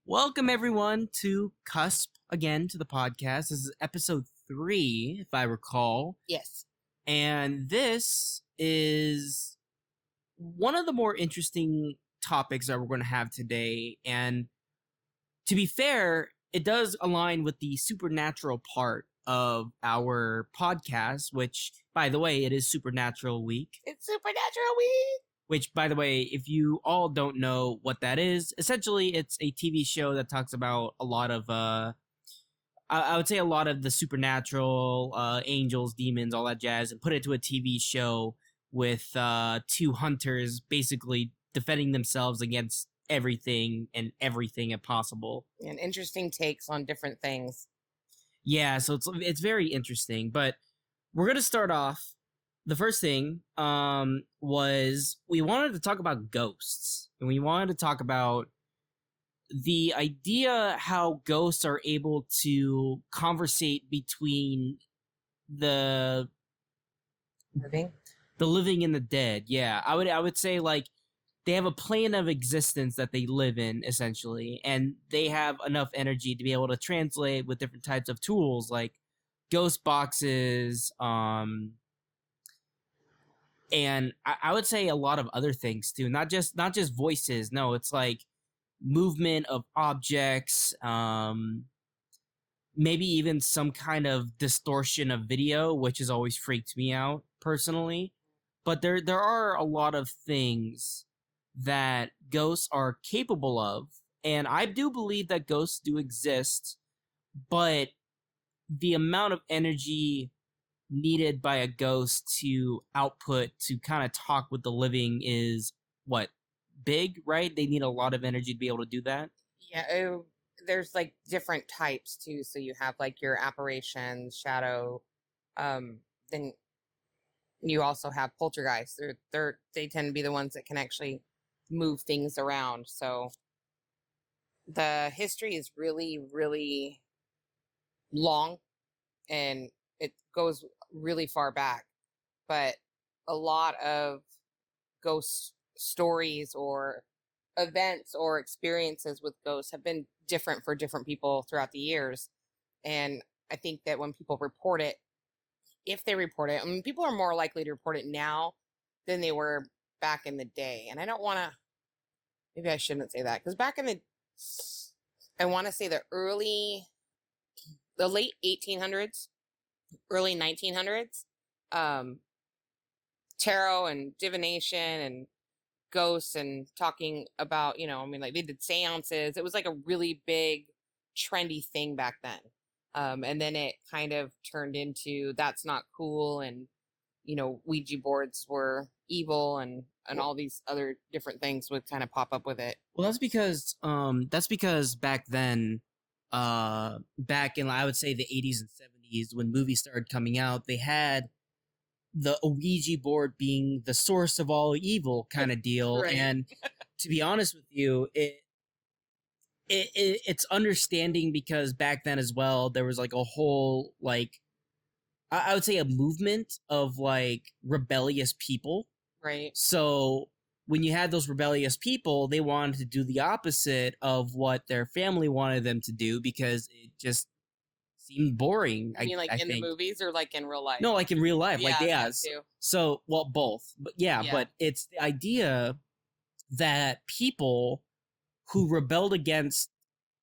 Welcome everyone to C.U.S.P.P again to the podcast. This is episode 3, if I recall. Yes. And this is one of the more interesting topics that we're going to have today. And to be fair, it does align with the supernatural part of our podcast, which, by the way, it is Supernatural Week. It's Supernatural Week. Which, by the way, if you all don't know what that is, essentially it's a TV show that talks about a lot of, I would say a lot of the supernatural, angels, demons, all that jazz, and put it to a TV show with two hunters basically defending themselves against everything and everything if possible. And interesting takes on different things. Yeah, so it's very interesting, but we're going to start off. The first thing was we wanted to talk about ghosts, and we wanted to talk about the idea how ghosts are able to conversate between the living and the dead. Yeah, I would say like they have a plane of existence that they live in essentially, and they have enough energy to be able to translate with different types of tools like ghost boxes, and I would say a lot of other things too, not just voices. No, it's like movement of objects, maybe even some kind of distortion of video, which has always freaked me out personally. But there are a lot of things that ghosts are capable of, and I do believe that ghosts do exist, but the amount of energy needed by a ghost to output to kind of talk with the living is big, right? They need a lot of energy to be able to do that. Yeah, there's like different types too. So you have like your apparitions, shadow. Then you also have poltergeists. They tend to be the ones that can actually move things around. So the history is really, really long, and it goes really far back, but a lot of ghost stories or events or experiences with ghosts have been different for different people throughout the years. And I think that when people report it, if they report it, I mean, people are more likely to report it now than they were back in the day. And I don't want to, maybe I shouldn't say that, because back in I want to say the late 1800s, early 1900s, tarot and divination and ghosts and talking about, like they did seances. It was like a really big trendy thing back then. And then it kind of turned into that's not cool, and Ouija boards were evil, and all these other different things would kind of pop up with it. Well, that's because back then, back in I would say the 80s and 70s when movies started coming out, they had the Ouija board being the source of all evil kind of deal. Right. And to be honest with you, it's understanding because back then as well there was like a whole like I would say a movement of like rebellious people. Right. So when you had those rebellious people, they wanted to do the opposite of what their family wanted them to do because it just seemed boring. I mean, like I in think. The movies or like in real life? No, like in real life. Yeah, like, yeah. that too. So, well, both. But yeah, Yeah. but it's the idea that people who rebelled against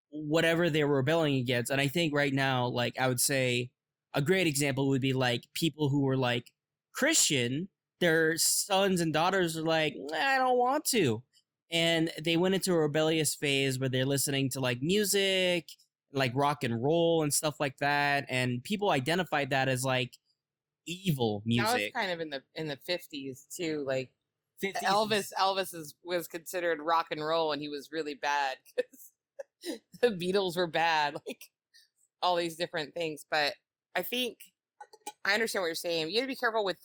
whatever they were rebelling against, and I think right now, like, I would say a great example would be like people who were like Christian, their sons and daughters are like, I don't want to. And they went into a rebellious phase where they're listening to like music, like rock and roll and stuff like that. And people identified that as like evil music. That was kind of in the 50s too. Like 50s. Elvis was considered rock and roll, and he was really bad because the Beatles were bad. Like all these different things. But I think I understand what you're saying. You have to be careful with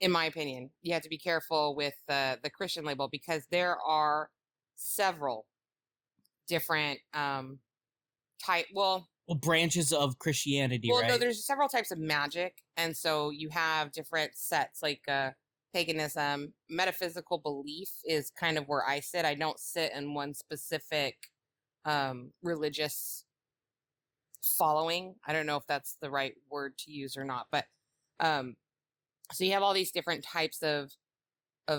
in my opinion, you have to be careful with the Christian label, because there are several different branches of Christianity, right? No, there's several types of magic, and so you have different sets. Like paganism. Metaphysical belief is kind of where I sit. I don't sit in one specific religious following. I don't know if that's the right word to use or not, but um, so you have all these different types of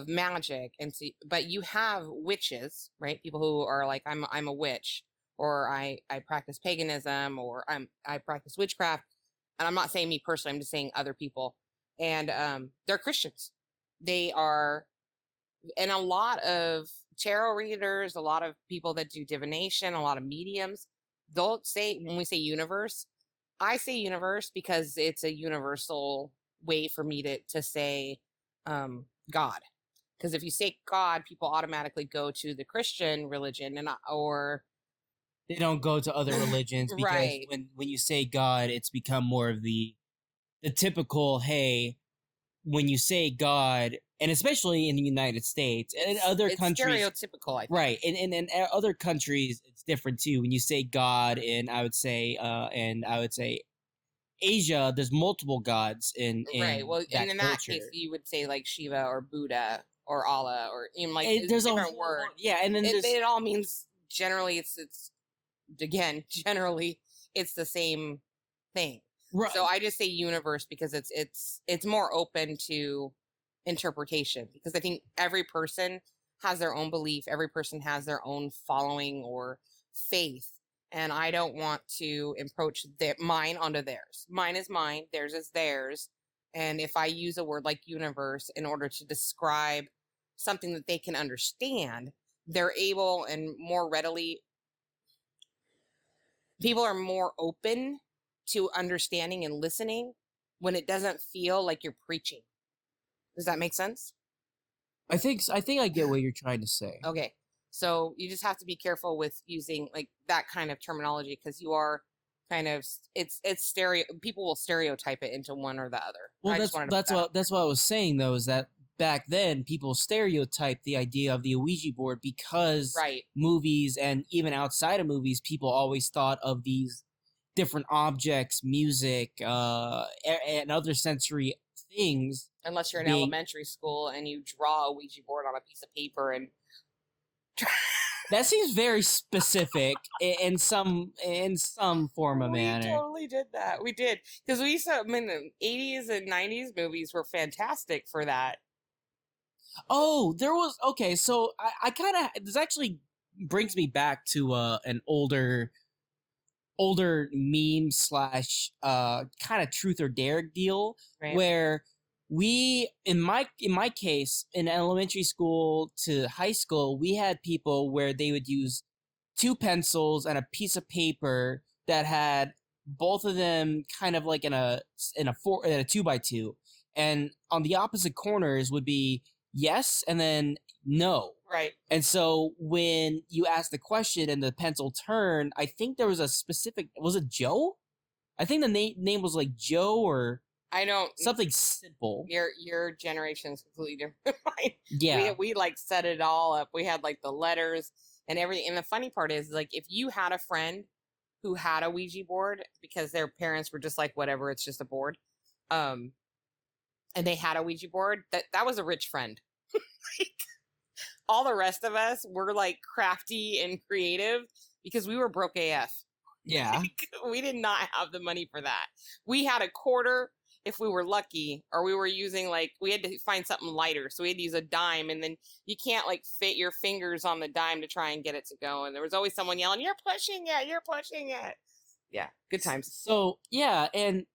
magic, and so, but you have witches, right? People who are like, I'm a witch, or I practice paganism, or I practice witchcraft. And I'm not saying me personally, I'm just saying other people. And they're Christians. They are, and a lot of tarot readers, a lot of people that do divination, a lot of mediums, they'll say, when we say universe, I say universe because it's a universal way for me to say God. Because if you say God, people automatically go to the Christian religion, and or They don't go to other religions because right, when you say God, it's become more of the typical, hey, when you say God, and especially in the United States and in other it's countries, stereotypical, I think. right? And other countries, it's different too. When you say God, and I would say Asia, there's multiple gods Right. in Well, and that in that case, culture. you would say like Shiva or Buddha or Allah, or even like And it's a there's a different whole word. yeah, and then there's It all means generally it's again generally it's the same thing. right. So I just say universe because it's more open to interpretation, because I think every person has their own belief, every person has their own following or faith, and I don't want to approach mine onto theirs. Mine is mine, theirs is theirs, and if I use a word like universe in order to describe something that they can understand, they're able and more readily, people are more open to understanding and listening when it doesn't feel like you're preaching. Does that make sense? I think I get what you're trying to say. Okay. So you just have to be careful with using like that kind of terminology, because you are kind of it's stereo, people will stereotype it into one or the other. Well, I just wanted to put that out that's what I was saying though, is that back then people stereotyped the idea of the Ouija board there. because Right. movies and even outside of movies, people always thought of these different objects, music, and other sensory things Unless you're in being. elementary school and you draw a Ouija board on a piece of paper and That seems very specific in some form of we manner. totally did that. We did, because we used to. I mean, the '80s and '90s movies were fantastic for that. Oh, there was okay. So I kind of this actually brings me back to an older meme slash kind of truth or dare deal Right. where we in my case in elementary school to high school we had people where they would use two pencils and a piece of paper that had both of them kind of like in a 2x2, and on the opposite corners would be yes and then no. Right. And so when you ask the question and the pencil turned, I think there was a specific, was it Joe? I think the name was like Joe or I don't. something simple. Your generation is completely different. Mine. Yeah. We like set it all up. We had like the letters and everything. And the funny part is like if you had a friend who had a Ouija board because their parents were just like whatever, it's just a board, um, and they had a Ouija board, that was a rich friend. Like, all the rest of us were like crafty and creative because we were broke AF. Yeah. We did not have the money for that. We had a quarter if we were lucky, or we were using like, we had to find something lighter. So we had to use a dime, and then you can't like fit your fingers on the dime to try and get it to go. And there was always someone yelling, "You're pushing it, you're pushing it." Yeah, good times. So, yeah. And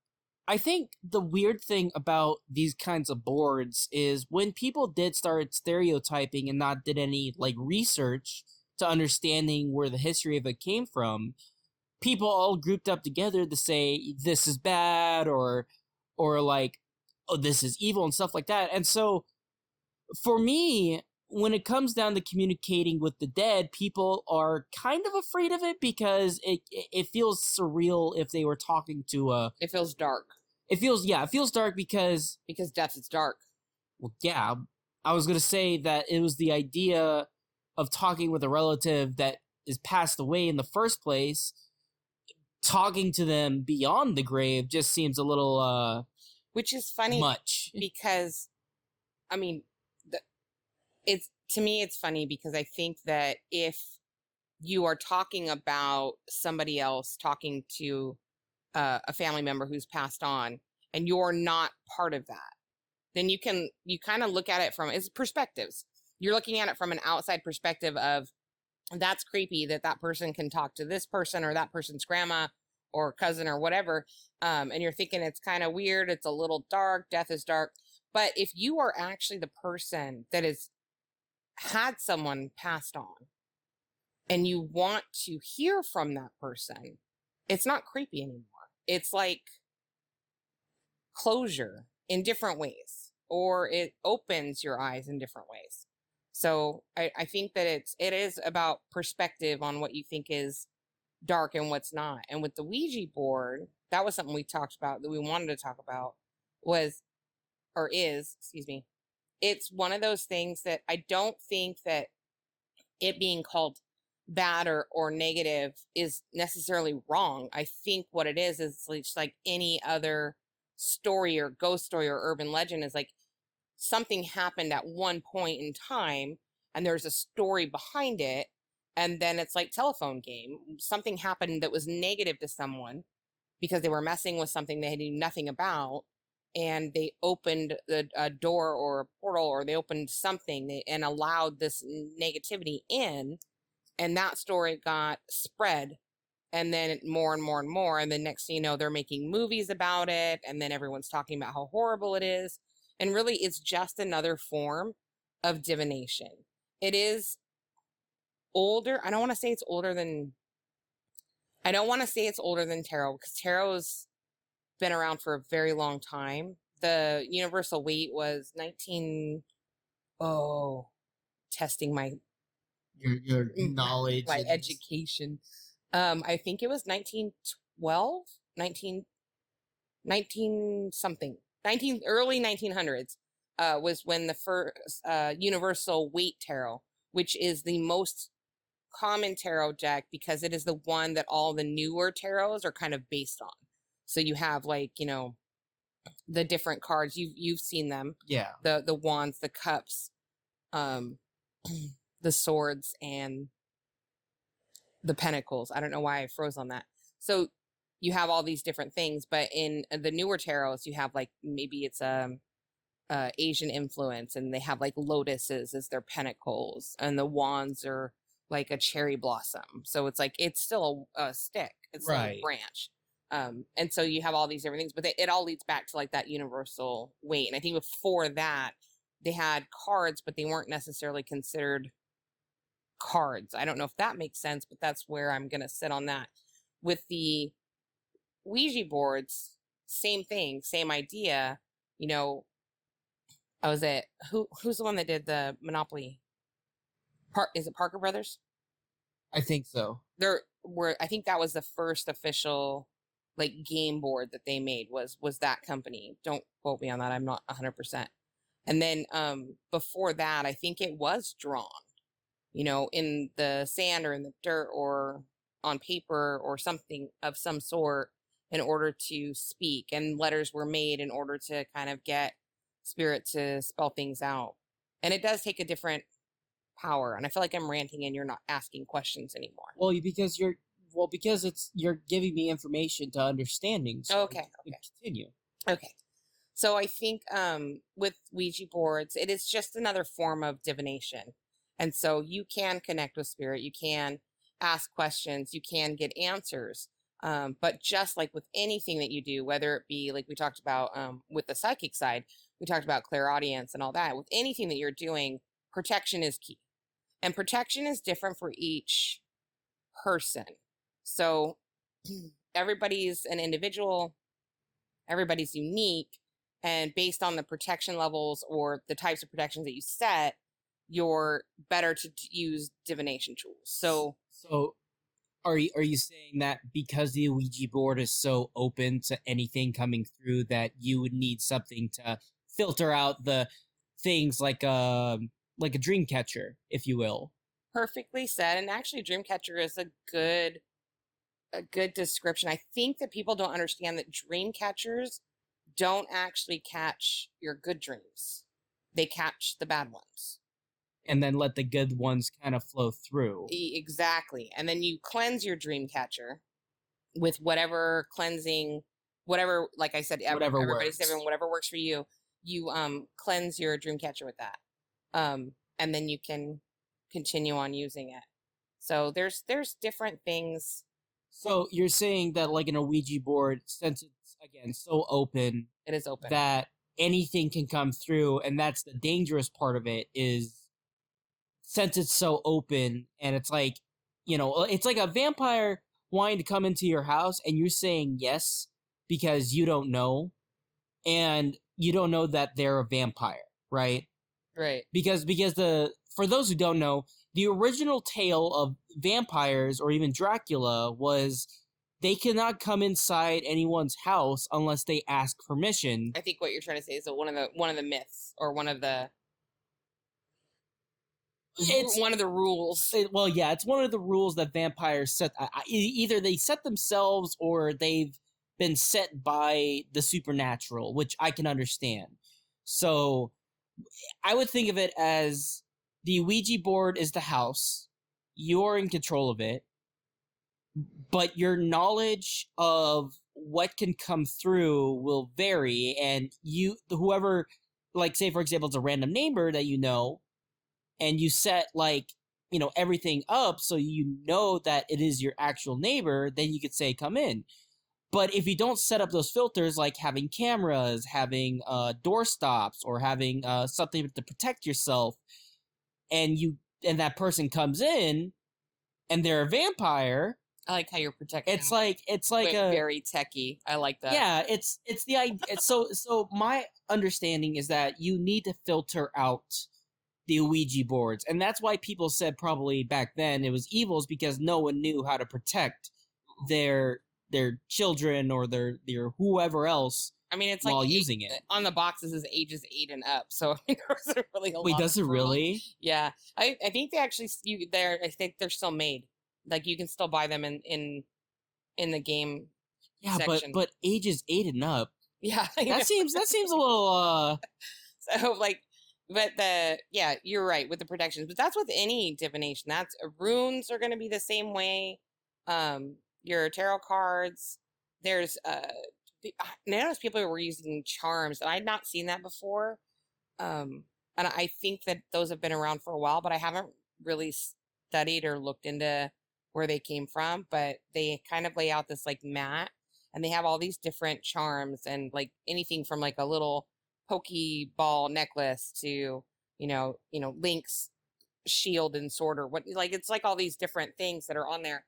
I think the weird thing about these kinds of boards is when people did start stereotyping and not did any like research to understanding where the history of it came from, people all grouped up together to say this is bad or like oh this is evil and stuff like that. And so for me, when it comes down to communicating with the dead, people are kind of afraid of it because it feels surreal if they were talking to a. It feels dark It feels dark because death is dark. well, yeah, I was gonna say that it was the idea of talking with a relative that is passed away in the first place. Talking to them beyond the grave just seems a little Which is funny much. because I mean, the, it's to me, it's funny because I think that if you are talking about somebody else talking to a family member who's passed on, and you're not part of that, then you kind of look at it from its perspectives. You're looking at it from an outside perspective of that's creepy that that person can talk to this person or that person's grandma or cousin or whatever. And you're thinking it's kind of weird. It's a little dark. Death is dark. But if you are actually the person that has had someone passed on and you want to hear from that person, it's not creepy anymore. It's like closure in different ways, or it opens your eyes in different ways. So I think that it is about perspective on what you think is dark and what's not. And with the Ouija board, that was something we talked about that we wanted to talk about was or is, excuse me. It's one of those things that I don't think that it being called bad or negative is necessarily wrong. I think what it is just like any other story or ghost story or urban legend is like something happened at one point in time and there's a story behind it, and then it's like telephone game. Something happened that was negative to someone because they were messing with something they knew nothing about, and they opened a door or a portal, or they opened something and allowed this negativity in, and that story got spread, and then more and more and more, and then next thing you know they're making movies about it, and then everyone's talking about how horrible it is, and really it's just another form of divination. It is older. I don't want to say it's older than tarot, because tarot's been around for a very long time. The universal weight was 19 oh testing Your knowledge my and education. I think it was 1912, 19 something, 19 early 1900s was when the first universal weight tarot, which is the most common tarot deck because it is the one that all the newer tarots are kind of based on. So you have like, the different cards, you've seen them, yeah. the wands, the cups, um the swords, and the pentacles. I don't know why I froze on that. So you have all these different things, but in the newer tarots, you have like maybe it's Asian influence, and they have like lotuses as their pentacles, and the wands are like a cherry blossom. So it's like it's still a stick, it's still a Right. branch. And so you have all these different things, but it all leads back to like that universal weight. And I think before that, they had cards, but they weren't necessarily considered cards. I don't know if that makes sense, but that's where I'm going to sit on that. With the Ouija boards, same thing, same idea. You know, I was at who's the one that did the Monopoly? Is it Parker Brothers? I think so. There were, I think that was the first official like game board that they made was that company. Don't quote me on that. I'm not 100%. And then before that, I think it was drawn, in the sand or in the dirt or on paper or something of some sort in order to speak, and letters were made in order to kind of get spirit to spell things out. And it does take a different power. And I feel like I'm ranting and you're not asking questions anymore. Because you're giving me information to understanding. So Okay. continue. Okay. So I think with Ouija boards, it is just another form of divination. And so you can connect with spirit, you can ask questions, you can get answers. But just like with anything that you do, whether it be like we talked about with the psychic side, we talked about clairaudience and all that. With anything that you're doing, protection is key. And protection is different for each person. So everybody's an individual, everybody's unique, and based on the protection levels or the types of protections that you set, you're better to use divination tools. So are you saying that because the Ouija board is so open to anything coming through that you would need something to filter out the things like a dream catcher, if you will? perfectly said. And actually dreamcatcher is a good description. I think that people don't understand that dream catchers don't actually catch your good dreams. they catch the bad ones. And then let the good ones kind of flow through. Exactly. And then you cleanse your dream catcher with whatever cleansing, whatever, like I said, Whatever everybody's works. different, whatever works for you. You cleanse your dream catcher with that. And then you can continue on using it. So there's different things. So you're saying that like in a Ouija board, since it's again so open, It is open. that anything can come through, and that's the dangerous part of it is since it's so open and it's like, it's like a vampire wanting to come into your house and you're saying yes because you don't know, and you don't know that they're a vampire, right? Right. Because the for those who don't know, the original tale of vampires or even Dracula was they cannot come inside anyone's house unless they ask permission. I think what you're trying to say is that one of the myths, or one of the rules. Well, yeah, it's one of the rules that vampires set. Either they set themselves or they've been set by the supernatural, which I can understand. So I would think of it as the Ouija board is the house. You're in control of it, but your knowledge of what can come through will vary, and whoever, like, say for example, it's a random neighbor that you know, and you set like everything up so you know that it is your actual neighbor, then you could say come in. But if you don't set up those filters, like having cameras, having door stops, or having something to protect yourself, and that person comes in and they're a vampire, I like how you're protecting. it's like a very techie. I like that. Yeah, it's the idea. So my understanding is that you need to filter out the Ouija boards, and that's why people said probably back then it was evils, because no one knew how to protect their children or their whoever else. I mean, it's while like using it on the box. This is ages 8 and up, so there wasn't really a lot. Wait, does it really? Yeah, I think they actually I think they're still made. Like you can still buy them in the game. Yeah, section. but ages 8 and up. Yeah, that seems a little. So like, but you're right with the protections. But that's with any divination. That's runes are going to be the same way. Your tarot cards. There's I noticed people were using charms, and I had not seen that before. And I think that those have been around for a while, but I haven't really studied or looked into where they came from. But they kind of lay out this like mat, and they have all these different charms, and like anything from like a little pokeball necklace to Link's shield and sword, or what, like it's like all these different things that are on there.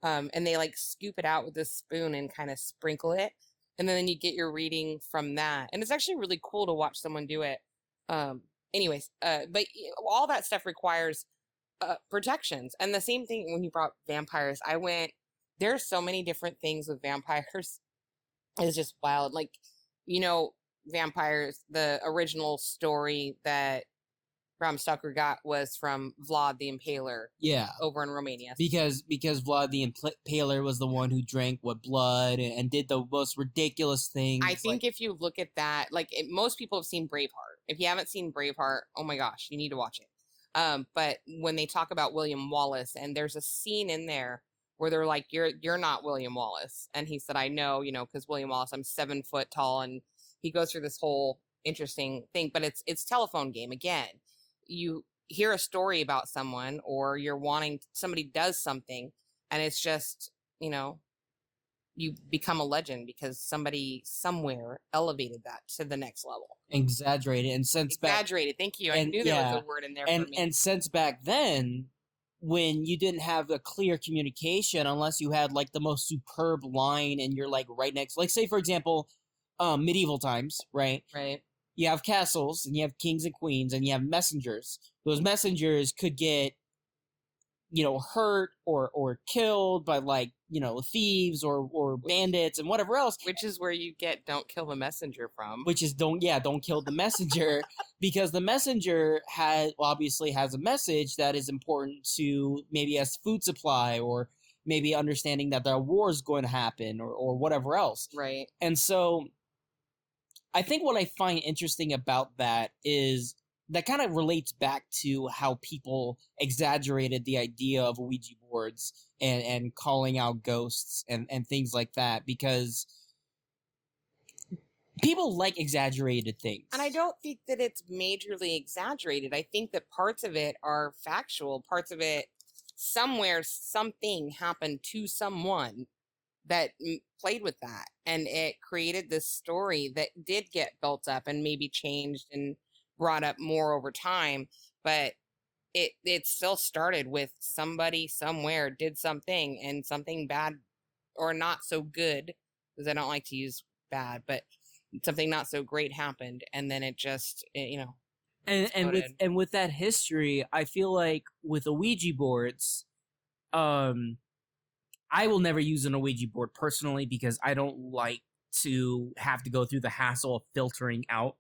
And they like scoop it out with a spoon and kind of sprinkle it, and then you get your reading from that. And it's actually really cool to watch someone do it. But all that stuff requires protections. And the same thing when you brought vampires. There's so many different things with vampires. It's just wild. Like, vampires, the original story that Bram Stoker got was from Vlad the Impaler. Yeah, over in Romania. Because Vlad the Impaler was the one who drank blood and did the most ridiculous things. I think if you look at that, most people have seen Braveheart. If you haven't seen Braveheart, oh my gosh, you need to watch it. But when they talk about William Wallace, and there's a scene in there where they're like, "You're not William Wallace," and he said, "I know, because William Wallace, I'm 7 foot tall," and he goes through this whole interesting thing. But it's telephone game again. You hear a story about someone, or somebody does something, and it's just, you become a legend because somebody somewhere elevated that to the next level. Exaggerated. And exaggerated. Thank you. I knew there was a word in there for me. And since back then, when you didn't have a clear communication, unless you had like the most superb line and you're like right next, like say for example, medieval times, right? Right. You have castles, and you have kings and queens, and you have messengers. Those messengers could get, hurt or killed by thieves or bandits and whatever else. Which is where you get "don't kill the messenger" from. Which is don't kill the messenger, because the messenger obviously has a message that is important to maybe as food supply, or maybe understanding that there are wars going to happen, or whatever else. Right. And so I think what I find interesting about that is that kind of relates back to how people exaggerated the idea of Ouija boards and calling out ghosts and things like that, because people like exaggerated things. And I don't think that it's majorly exaggerated. I think that parts of it are factual, parts of it, somewhere, something happened to someone that played with that. And it created this story that did get built up and maybe changed and brought up more over time. But it still started with somebody somewhere did something, and something bad or not so good, because I don't like to use bad, but something not so great happened, and then it just exploded. And with that history, I feel like with the Ouija boards, um I will never use an Ouija board personally, because I don't like to have to go through the hassle of filtering out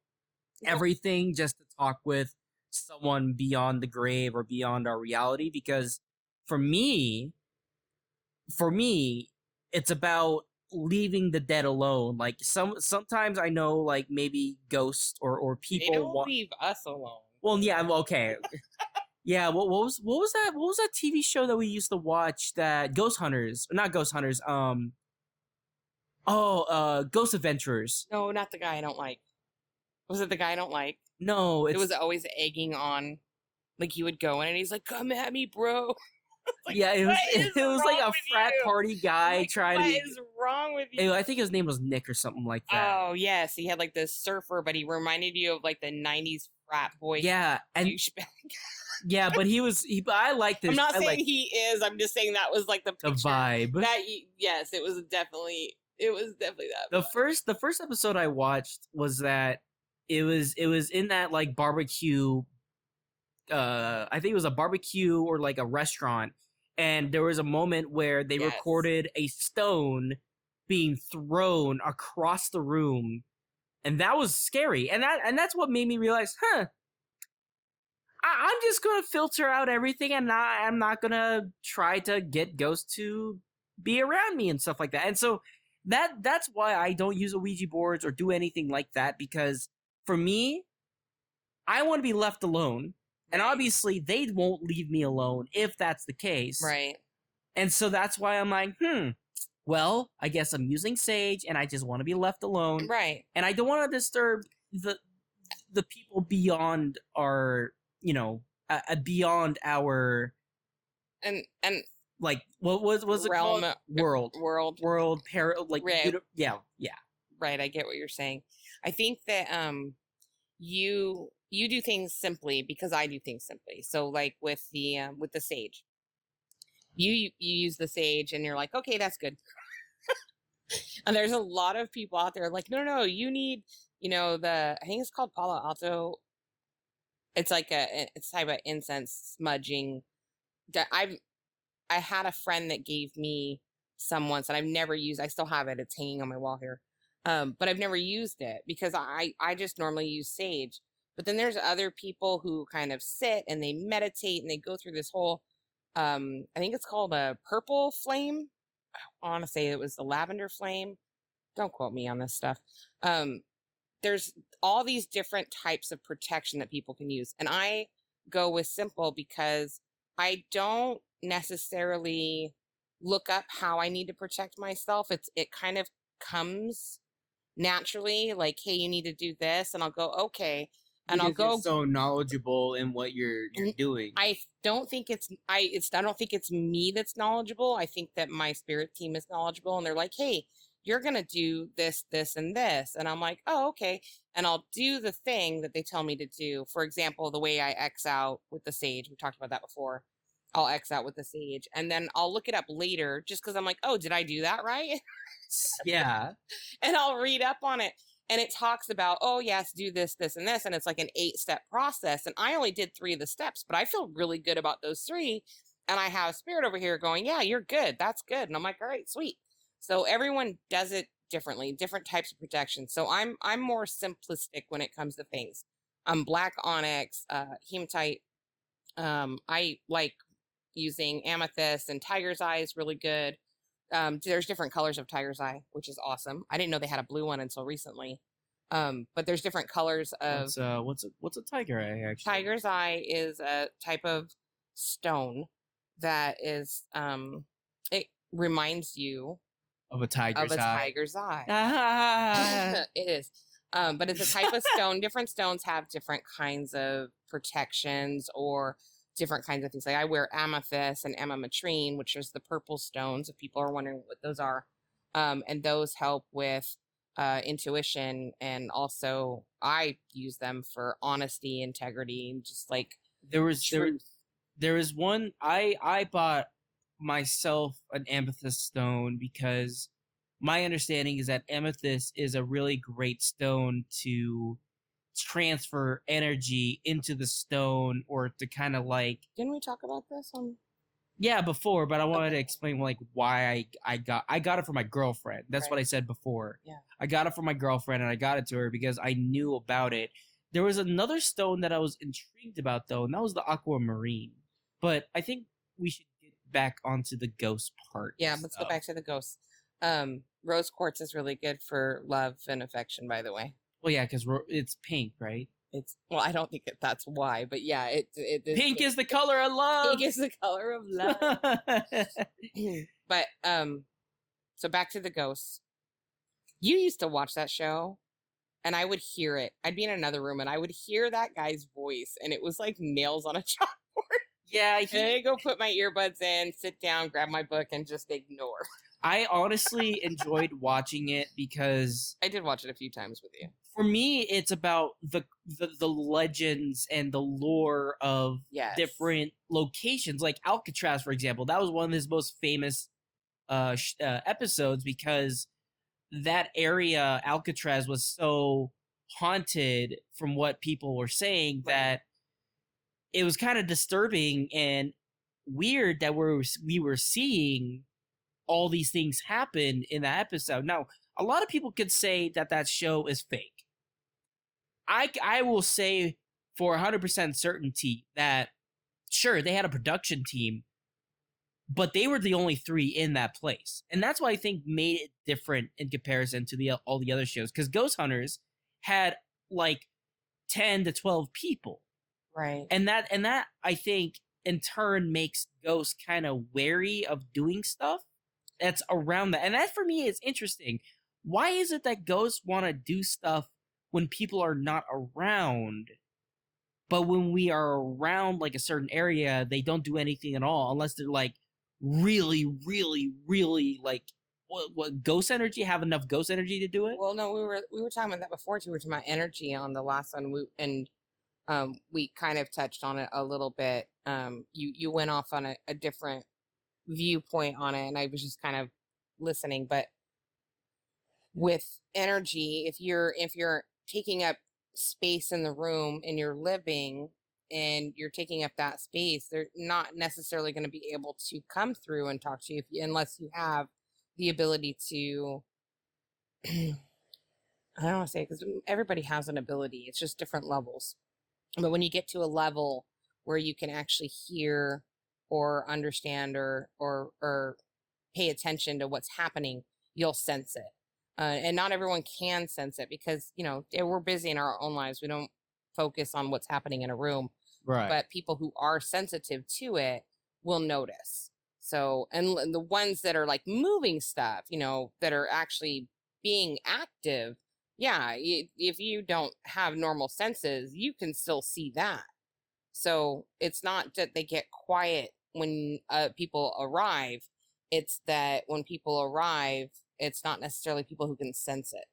everything just to talk with someone beyond the grave or beyond our reality. Because for me, it's about leaving the dead alone. Like sometimes I know, like, maybe ghosts or They people don't leave us alone. well, yeah, okay. Yeah, what was that TV show that we used to watch, that Ghost Hunters, not Ghost Hunters, Ghost Adventurers. No, not the guy I don't like. Was it the guy I don't like? No, It it's was always egging on, like he would go in and he's like, "Come at me, bro." Like, yeah, it was what is it was like wrong a with frat you? party guy Like, trying what to be. is wrong with you? I think his name was Nick or something like that. Oh yes, he had like this surfer, but he reminded you of like the '90s frat boy. Yeah, and douchebag. yeah, but but I like this. I'm not I saying like he is. I'm just saying that was like the the picture. vibe. That yes, it was definitely that. The first episode I watched was that it was in that, like, barbecue, I think it was a barbecue or like a restaurant, and there was a moment where they Yes. recorded a stone being thrown across the room, and that was scary. And that's what made me realize, I'm just gonna filter out everything, and I'm not gonna try to get ghosts to be around me and stuff like that. And so that's why I don't use a Ouija boards or do anything like that, because for me, I want to be left alone. And Right. obviously they won't leave me alone if that's the case. Right. And so that's why I'm like, well, I guess I'm using Sage and I just want to be left alone. Right. And I don't want to disturb the people beyond our, beyond our, And like, what was it realm called? World, like, Right. yeah. Right, I get what you're saying. I think that you do things simply because I do things simply. So like with the sage. You use the sage and you're like, "Okay, that's good." And there's a lot of people out there like, "No, you need, I think it's called Palo Alto. It's like it's type of incense smudging. I had a friend that gave me some once, and I've never used. I still have it. It's hanging on my wall here. But I've never used it because I just normally use sage. But then there's other people who kind of sit and they meditate and they go through this whole I think it's called a purple flame. I want to say it was the lavender flame. Don't quote me on this stuff. There's all these different types of protection that people can use, and I go with simple because I don't necessarily look up how I need to protect myself. It kind of comes naturally, like, hey, you need to do this, and I'll go, okay, and Because I'll go. you're so knowledgeable in what you're doing. I don't think I don't think it's me that's knowledgeable. I think that my spirit team is knowledgeable, and they're like, hey, you're gonna do this, this, and this, and I'm like, oh, okay, and I'll do the thing that they tell me to do. For example, the way I X out with the sage, we talked about that before. I'll X out with the sage, and then I'll look it up later just because I'm like, oh, did I do that right? Yeah. And I'll read up on it. And it talks about, oh, yes, do this, this, and this. And it's like an 8-step process. And I only did 3 of the steps, but I feel really good about those 3. And I have spirit over here going, yeah, you're good. That's good. And I'm like, all right, sweet. So everyone does it differently, different types of protection. So I'm more simplistic when it comes to things. Black onyx, hematite. I like using amethyst, and tiger's eye is really good. There's different colors of tiger's eye, which is awesome. I didn't know they had a blue one until recently. But there's different colors of What's a tiger eye actually? tiger's eye is a type of stone that is it reminds you Of a of tiger's a eye. tiger's eye. Ah. It is. But it's a type of stone. Different stones have different kinds of protections or different kinds of things. Like I wear amethyst and amamatrine, which is the purple stones, if people are wondering what those are. And those help with intuition, and also I use them for honesty, integrity, and just like There was there truth. there was one I bought myself an amethyst stone because my understanding is that amethyst is a really great stone to transfer energy into the stone or to kind of like Didn't we talk about this on? yeah before, but I wanted to Okay. explain like why I got it for my girlfriend. That's what Right. I said before. Yeah. I got it for my girlfriend and I got it to her because I knew about it. There was another stone that I was intrigued about though, and that was the aquamarine. But I think we should get back onto the ghost part Yeah, and let's go stuff. back to the ghosts. Rose quartz is really good for love and affection, by the way. Well, yeah, because it's pink, right? It's well, I don't think that's why, but yeah, it is Pink is the color of love. pink is the color of love. But so back to the ghosts. You used to watch that show, and I would hear it. I'd be in another room, and I would hear that guy's voice, and it was like nails on a chalkboard. Yeah, And I go put my earbuds in, sit down, grab my book, and just ignore. I honestly enjoyed watching it because I did watch it a few times with you. for me it's about the legends and the lore of Yes. different locations, like Alcatraz, for example. That was one of his most famous episodes because that area, Alcatraz, was so haunted from what people were saying Right. that it was kind of disturbing and weird that we were seeing all these things happen in that episode. Now, a lot of people could say that that show is fake. I will say for 100% certainty that sure, they had a production team, but they were the only three in that place. And that's why I think made it different in comparison to the all the other shows, cuz Ghost Hunters had like 10 to 12 people. Right. And that I think in turn makes Ghost kind of wary of doing stuff that's around that. And that for me is interesting. Why is it that ghosts want to do stuff when people are not around, but when we are around like a certain area, they don't do anything at all unless they're like really, really, really like what ghost energy, have enough ghost energy to do it? Well, no, we were talking about that before too. We were talking about energy on the last one. We kind of touched on it a little bit. You went off on a different viewpoint on it, and I was just kind of listening. But with energy, if you're taking up space in the room and you're living and you're taking up that space, they're not necessarily going to be able to come through and talk to you unless you have the ability to. I don't want to say, because everybody has an ability. It's just different levels. But when you get to a level where you can actually hear or understand or pay attention to what's happening, you'll sense it. And not everyone can sense it because, we're busy in our own lives. We don't focus on what's happening in a room. Right. But people who are sensitive to it will notice. So, and the ones that are like moving stuff, that are actually being active, yeah, if you don't have normal senses, you can still see that. So it's not that they get quiet when people arrive. It's that when people arrive, it's not necessarily people who can sense it.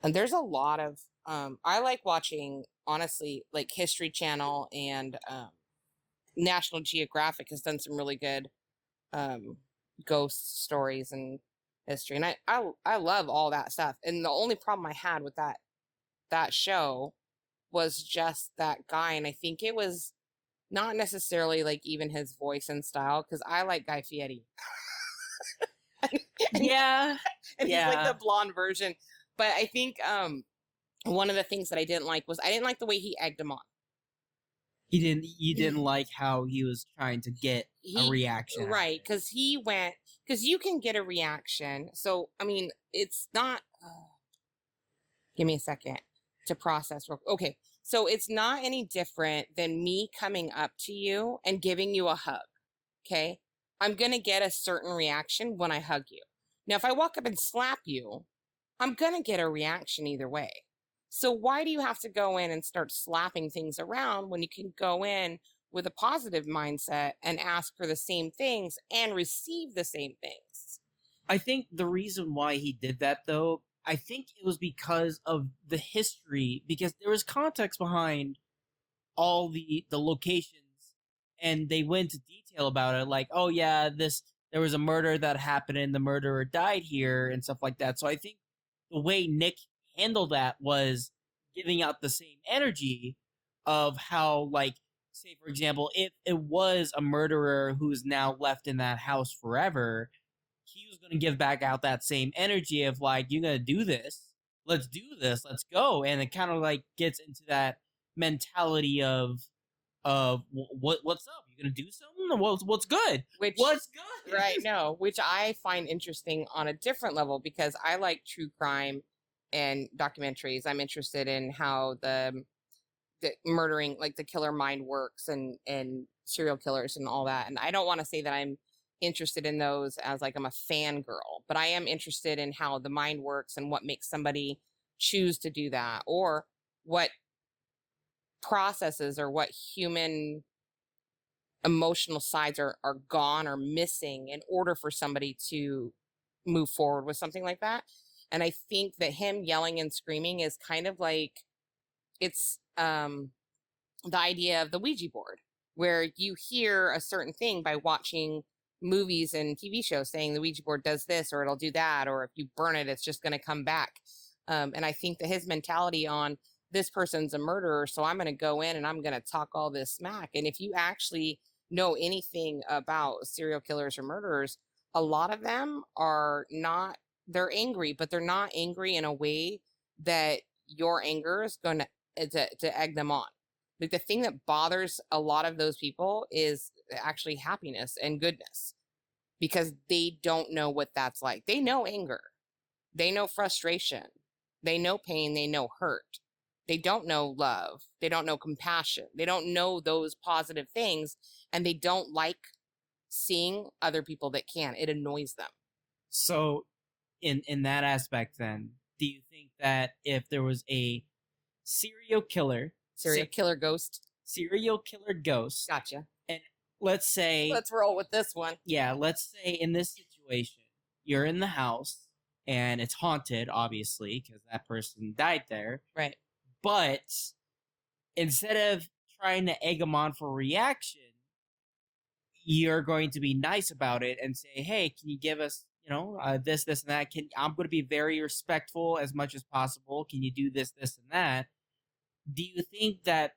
And there's a lot of, I like watching, honestly, like History Channel and National Geographic has done some really good ghost stories and history. And I love all that stuff. And the only problem I had with that show was just that guy. And I think it was not necessarily like even his voice and style, because I like Guy Fieri. Yeah. And he's like Yeah. the blonde version. But I think one of the things that I didn't like was I didn't like the way he egged him on. You didn't like how he was trying to get a reaction. Right, because you can get a reaction. So, I mean, it's not, Give me a second to process. Okay. So it's not any different than me coming up to you and giving you a hug. Okay. I'm going to get a certain reaction when I hug you. Now, if I walk up and slap you, I'm going to get a reaction either way. So why do you have to go in and start slapping things around when you can go in with a positive mindset and ask for the same things and receive the same things? I think the reason why he did that, though, I think it was because of the history, because there was context behind all the locations, and they went into detail about it, like, oh yeah, this there was a murder that happened and the murderer died here and stuff like that. So I think the way Nick handled that was giving out the same energy of how, like, say for example, if it was a murderer who's now left in that house forever, he was going to give back out that same energy of like, you're going to do this, let's do this, let's go. And it kind of like gets into that mentality of what's up, you gonna do something, what's good, Which, what's good. right, no, which I find interesting on a different level because I like true crime and documentaries. I'm interested in how the murdering, like the killer mind works, and serial killers and all that. And I don't want to say that I'm interested in those as like I'm a fangirl, but I am interested in how the mind works and what makes somebody choose to do that, or what processes or what human emotional sides are gone or missing in order for somebody to move forward with something like that. And I think that him yelling and screaming is kind of like, it's the idea of the Ouija board, where you hear a certain thing by watching movies and TV shows saying the Ouija board does this or it'll do that, or if you burn it, it's just going to come back. And I think that his mentality on, this person's a murderer, so I'm going to go in and I'm going to talk all this smack. And if you actually know anything about serial killers or murderers, a lot of them are not, they're angry, but they're not angry in a way that your anger is going to egg them on. Like, the thing that bothers a lot of those people is actually happiness and goodness, because they don't know what that's like. They know anger, they know frustration, they know pain, they know hurt. They don't know love, they don't know compassion, they don't know those positive things, and they don't like seeing other people that can. It annoys them. So in that aspect, then, do you think that if there was a serial killer Serial killer ghost. serial killer ghost, Gotcha. and let's say, Let's roll with this one. yeah, let's say in this situation, you're in the house and it's haunted, obviously, because that person died there. Right. But instead of trying to egg them on for reaction, you're going to be nice about it and say, "Hey, can you give us, this, this, and that? I'm going to be very respectful as much as possible. Can you do this, this, and that?" Do you think that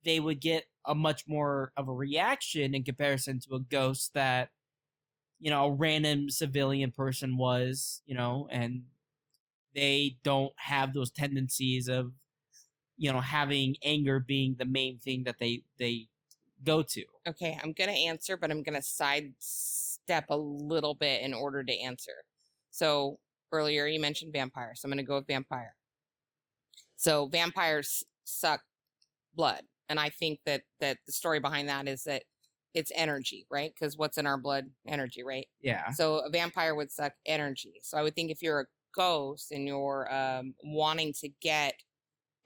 they would get a much more of a reaction in comparison to a ghost that, a random civilian person was, and they don't have those tendencies of, having anger being the main thing that they go to? Okay, I'm going to answer, but I'm going to sidestep a little bit in order to answer. So earlier you mentioned vampire, so I'm going to go with vampire. So vampires suck blood, and I think that the story behind that is that it's energy, right? Because what's in our blood? Energy, right? Yeah. So a vampire would suck energy. So I would think if you're a ghost and you're wanting to get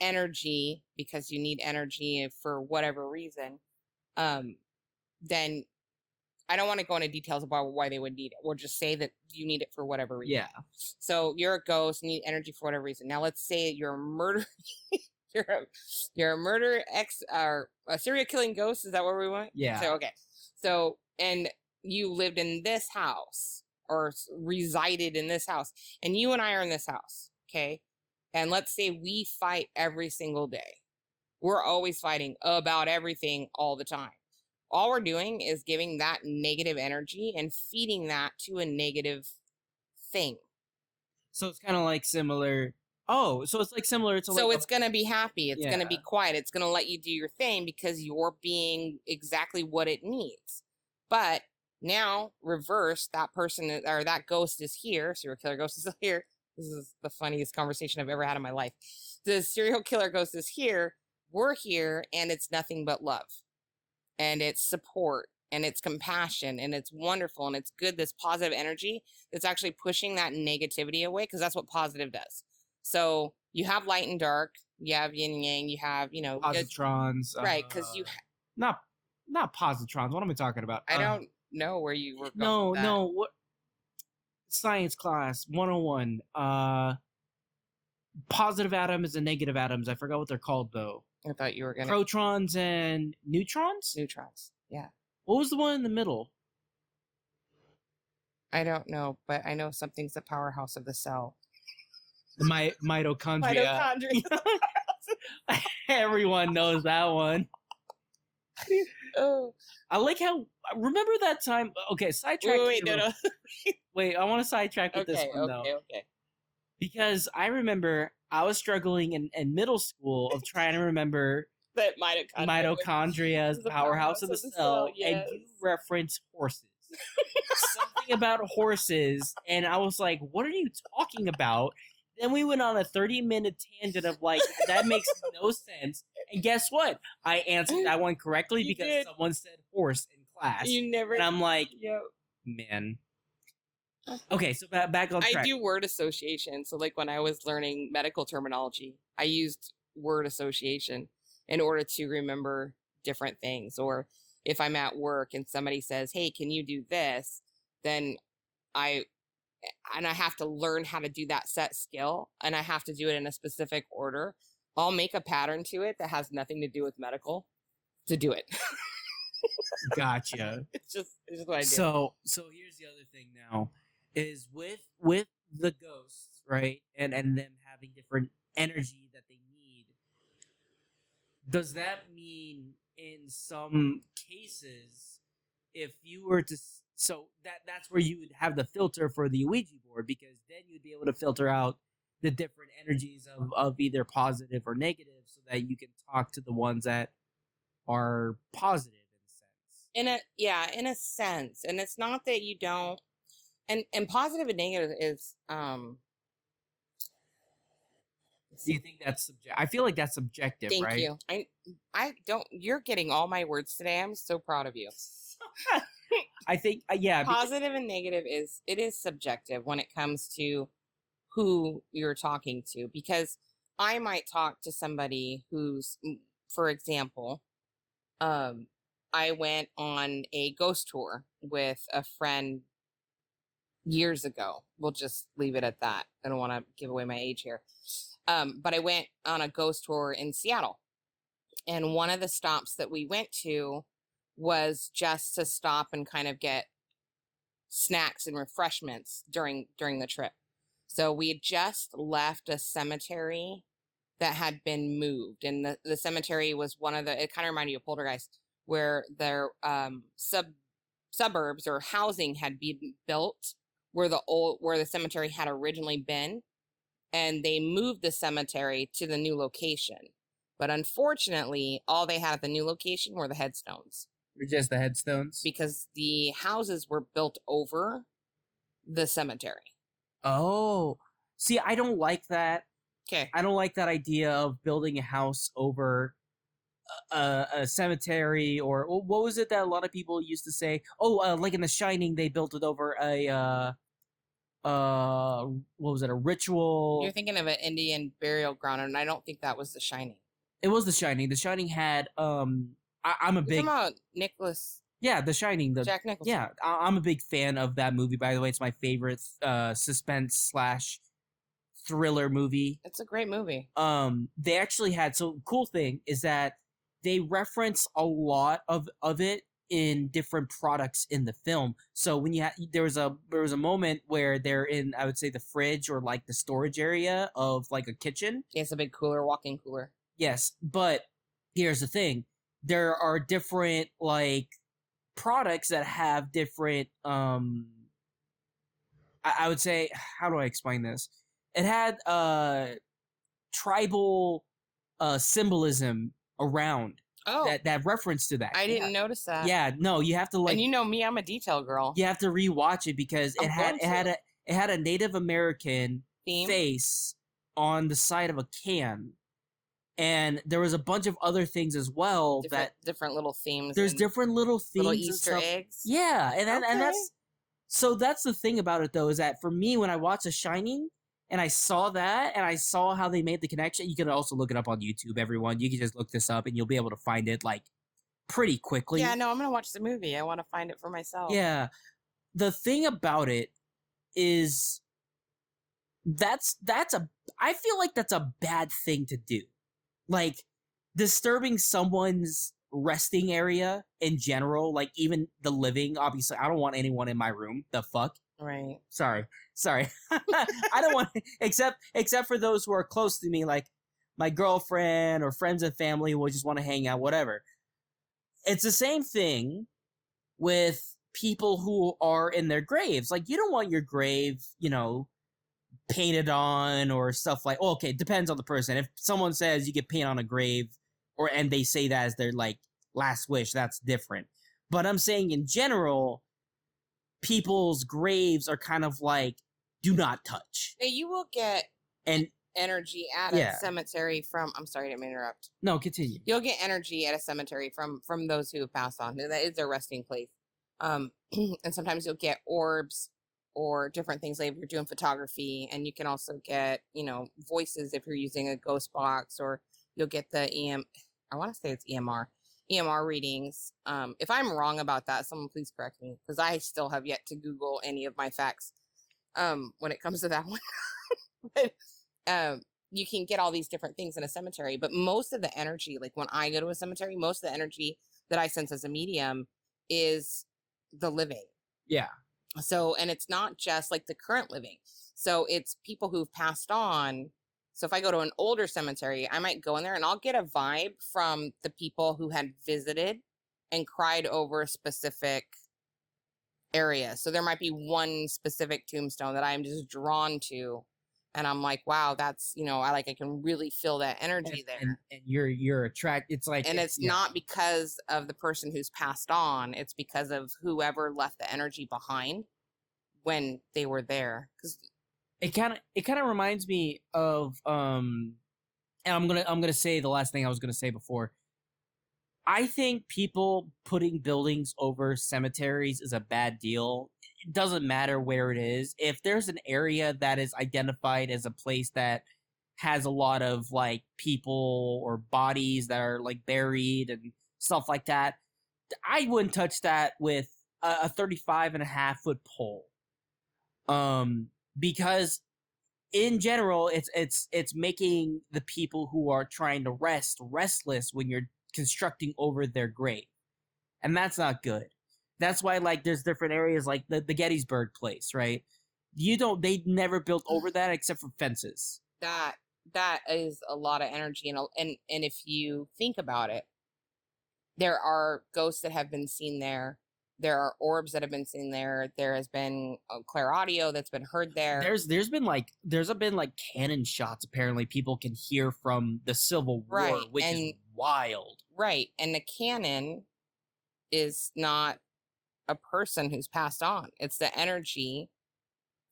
energy because you need energy for whatever reason, then I don't want to go into details about why they would need it. We'll just say that you need it for whatever reason. Yeah. So you're a ghost, need energy for whatever reason. Now let's say you're a murder, you're a murder or a serial killing ghost. Is that what we want? Yeah. So okay. So, and you lived in this house or resided in this house, and you and I are in this house, okay? And let's say we fight every single day. We're always fighting about everything all the time. All we're doing is giving that negative energy and feeding that to a negative thing. So it's kind of like similar. Oh, so it's like similar to, so like, it's going to be happy. It's going to be quiet. It's going to let you do your thing because you're being exactly what it needs. But now reverse, that person or that ghost is here. Serial killer ghost is here. This is the funniest conversation I've ever had in my life. The serial killer ghost is here. We're here, and it's nothing but love, and it's support, and it's compassion, and it's wonderful, and it's good. This positive energy that's actually pushing that negativity away, because that's what positive does. So you have light and dark. You have yin and yang. You have, Positrons. right? Because Not positrons. What am I talking about? I don't know where you were going. No, with that. no. What? Science class 101. Positive atoms and negative atoms. I forgot what they're called though. I thought you were gonna Protons and neutrons. Neutrons. Yeah. What was the one in the middle? I don't know, but I know something's the powerhouse of the cell. The mitochondria. Everyone knows that one. Oh, I like how. Remember that time? Okay, sidetrack. wait, no. Wait, I want to sidetrack with this one though. Okay. Because I remember I was struggling in middle school of trying to remember that mitochondria as the powerhouse of the cell, yes. and you reference horses. Something about horses, and I was like, what are you talking about? Then we went on a 30-minute tangent of like, that makes no sense. And guess what? I answered that one correctly because someone said horse in class. You never. And I'm like, man. Okay, so back on track. I do word association. So like when I was learning medical terminology, I used word association in order to remember different things. Or if I'm at work and somebody says, hey, can you do this? Then I have to learn how to do that set skill, and I have to do it in a specific order. I'll make a pattern to it that has nothing to do with medical to do it. Gotcha. It's just what I do. So here's the other thing now is with the ghosts, right? And them having different energy that they need. Does that mean in some cases, if you were to, so that's where you would have the filter for the Ouija board, because then you'd be able to filter out the different energies of either positive or negative, so that you can talk to the ones that are positive in a sense. And it's not that you don't, and positive and negative is do you think that's subjective? I feel like that's subjective, thank right? you. I don't, you're getting all my words today. I'm so proud of you. I think positive and negative is subjective when it comes to who you're talking to, because I might talk to somebody who's, for example, I went on a ghost tour with a friend years ago. We'll just leave it at that. I don't want to give away my age here. But I went on a ghost tour in Seattle. And one of the stops that we went to was just to stop and kind of get snacks and refreshments during the trip. So we had just left a cemetery that had been moved. And the cemetery was one of the, it kind of reminded you of Poltergeist, where their suburbs or housing had been built where the cemetery had originally been, and they moved the cemetery to the new location. But unfortunately, all they had at the new location were the headstones. Or just the headstones? Because the houses were built over the cemetery. Oh, see, I don't like that. Okay. I don't like that idea of building a house over a cemetery, or what was it that a lot of people used to say? Oh, like in The Shining, they built it over a what was it? A ritual. You're thinking of an Indian burial ground, and I don't think that was The Shining. It was The Shining. The Shining had I'm a big. You're talking about Nicholas. Yeah, The Shining. Jack Nicholson. Yeah, I'm a big fan of that movie. By the way, it's my favorite suspense / thriller movie. It's a great movie. They actually had, so cool thing is that they reference a lot of it in different products in the film. So when there was a moment where they're in, I would say, the fridge or like the storage area of like a kitchen. Yes, a big cooler, walk-in cooler. Yes, but here's the thing: there are different like products that have different. I would say, how do I explain this? It had tribal symbolism around. Oh, that reference to that. I didn't notice that. Yeah, no, you have to like. And you know me, I'm a detail girl. You have to rewatch it because it had a Native American theme, face on the side of a can. And there was a bunch of other things as well different little themes. There's and different little little themes and Easter stuff. eggs. Yeah, and Okay. that's so that's the thing about it though, is that for me when I watched The Shining and I saw that and I saw how they made the connection, you can also look it up on YouTube, everyone. You can just look this up and you'll be able to find it like pretty quickly. Yeah, no, I'm gonna watch the movie. I want to find it for myself. Yeah. The thing about it is that's a I feel like that's a bad thing to do. Like disturbing someone's resting area in general, like even the living, obviously I don't want anyone in my room. The fuck? Right. Sorry. I don't want except for those who are close to me, like my girlfriend or friends and family who just want to hang out, whatever. It's the same thing with people who are in their graves. Like you don't want your grave, painted on or stuff like. Oh, okay, it depends on the person. If someone says you get paint on a grave, and they say that as their like last wish, that's different. But I'm saying in general, people's graves are kind of like do not touch. Hey, you will get and energy at a cemetery from. I'm sorry, I didn't interrupt. No, continue. You'll get energy at a cemetery from those who have passed on. That is their resting place. And sometimes you'll get orbs or different things like if you're doing photography, and you can also get voices if you're using a ghost box, or you'll get the I want to say it's EMR readings. If I'm wrong about that, someone please correct me, because I still have yet to Google any of my facts when it comes to that one. But you can get all these different things in a cemetery, but most of the energy, like when I go to a cemetery, most of the energy that I sense as a medium is the living. Yeah. So, and it's not just like the current living. So it's people who've passed on. So if I go to an older cemetery, I might go in there and I'll get a vibe from the people who had visited and cried over a specific area. So there might be one specific tombstone that I'm just drawn to. And I'm like, wow, that's, I can really feel that energy there. And you're attracted. It's like, and it's not because of the person who's passed on. It's because of whoever left the energy behind when they were there. Because it kind of reminds me of, and I'm gonna say the last thing I was gonna say before. I think people putting buildings over cemeteries is a bad deal. It doesn't matter where it is. If there's an area that is identified as a place that has a lot of like people or bodies that are like buried and stuff like that, I wouldn't touch that with a 35.5-foot pole. Because in general, it's making the people who are trying to rest restless when you're constructing over their grave, and that's not good. That's why like there's different areas like the Gettysburg place, right? They never built over that except for fences. That is a lot of energy, and if you think about it, there are ghosts that have been seen there. There are orbs that have been seen there. There has been clear audio that's been heard there. There's been like cannon shots apparently people can hear from the Civil War, right, which is wild. Right, and the cannon is not a person who's passed on. It's the energy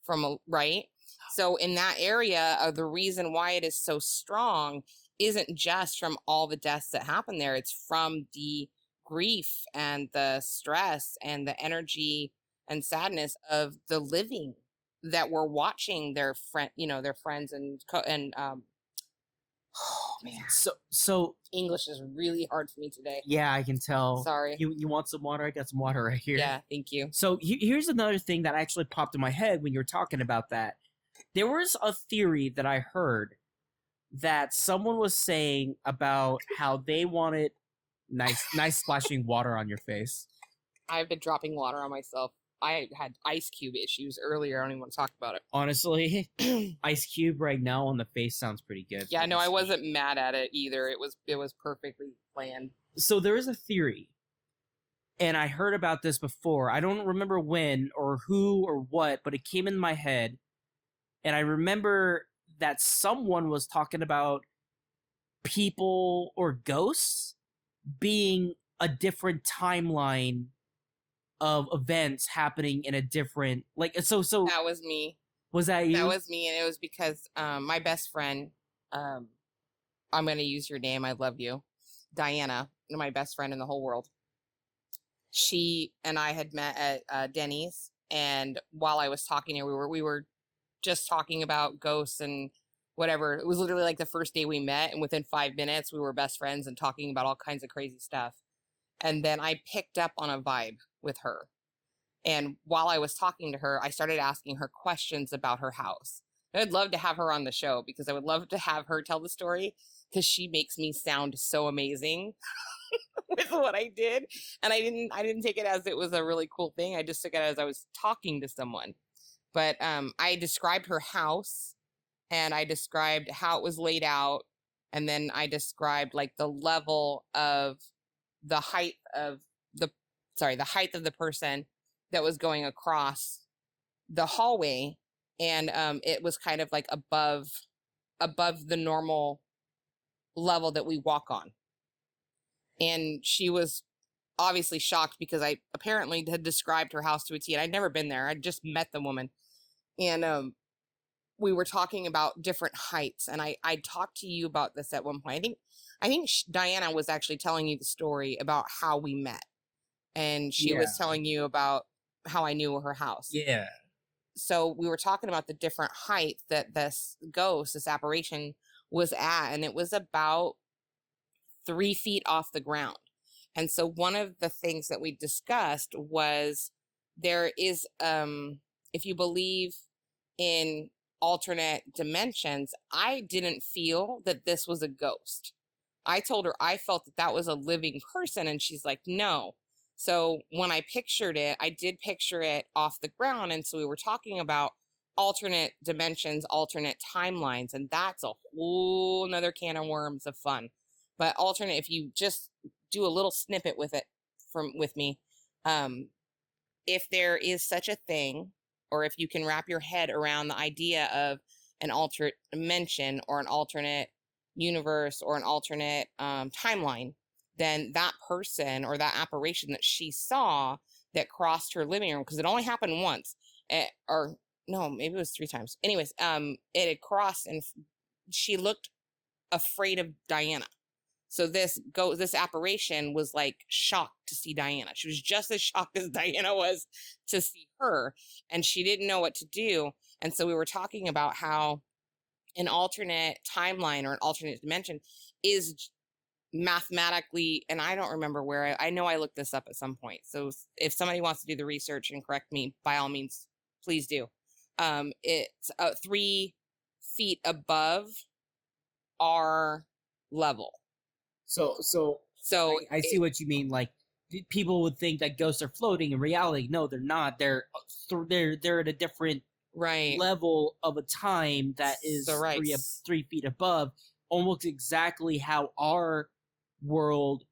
from right. So in that area, the reason why it is so strong isn't just from all the deaths that happen there. It's from the grief and the stress and the energy and sadness of the living that were watching their their friends and oh man. So English is really hard for me today. Yeah, I can tell. Sorry. You want some water? I got some water right here. Yeah, thank you. So here's another thing that actually popped in my head when you were talking about that. There was a theory that I heard that someone was saying about how they wanted nice splashing water on your face. I've been dropping water on myself. I had ice cube issues earlier. I don't even want to talk about it. Honestly, ice cube right now on the face sounds pretty good. Yeah, no, I wasn't mad at it either. It was perfectly planned. So there is a theory, and I heard about this before. I don't remember when or who or what, but it came in my head, and I remember that someone was talking about people or ghosts being a different timeline of events happening in a different so that was me. Was that That you? was me, and it was because my best friend, um, I'm going to use your name. I love you, Diana, my best friend in the whole world. She and I had met at Denny's, and while I was talking to her, we were just talking about ghosts and whatever. It was literally like the first day we met, and within 5 minutes, we were best friends and talking about all kinds of crazy stuff. And then I picked up on a vibe with her. And while I was talking to her, I started asking her questions about her house. I'd love to have her on the show because I would love to have her tell the story because she makes me sound so amazing with what I did. And I didn't take it as it was a really cool thing. I just took it as I was talking to someone. But I described her house and I described how it was laid out. And then I described like the level of the height of the the height of the person that was going across the hallway. And it was kind of like above the normal level that we walk on. And she was obviously shocked because I apparently had described her house to a T, and I'd never been there. I'd just met the woman. And we were talking about different heights, and I talked to you about this at one point. I think Diana was actually telling you the story about how we met, and she Yeah. was telling you about how I knew her house. Yeah. So we were talking about the different heights that this ghost, this apparition, was at, and it was about 3 feet off the ground. And so one of the things that we discussed was there is, if you believe in alternate dimensions, I didn't feel that this was a ghost. I told her I felt that that was a living person, and she's like, no. So when I pictured it, I did picture it off the ground. And so we were talking about alternate dimensions, alternate timelines, and that's a whole nother can of worms of fun. But alternate, if you just do a little snippet with it with me, um, if there is such a thing, or if you can wrap your head around the idea of an alternate dimension or an alternate universe or an alternate timeline, then that person or that apparition that she saw that crossed her living room, because it only happened once, or no, maybe it was 3 times. Anyways, it had crossed, and she looked afraid of Diana. So this apparition was like shocked to see Diana. She was just as shocked as Diana was to see her, and she didn't know what to do. And so we were talking about how an alternate timeline or an alternate dimension is mathematically, and I don't remember where, I know I looked this up at some point. So if somebody wants to do the research and correct me, by all means, please do. It's 3 feet above our level. So I see what you mean. Like people would think that ghosts are floating. In reality, no, they're not. They're at a different right level of a time that is so right 3 feet above, almost exactly how our world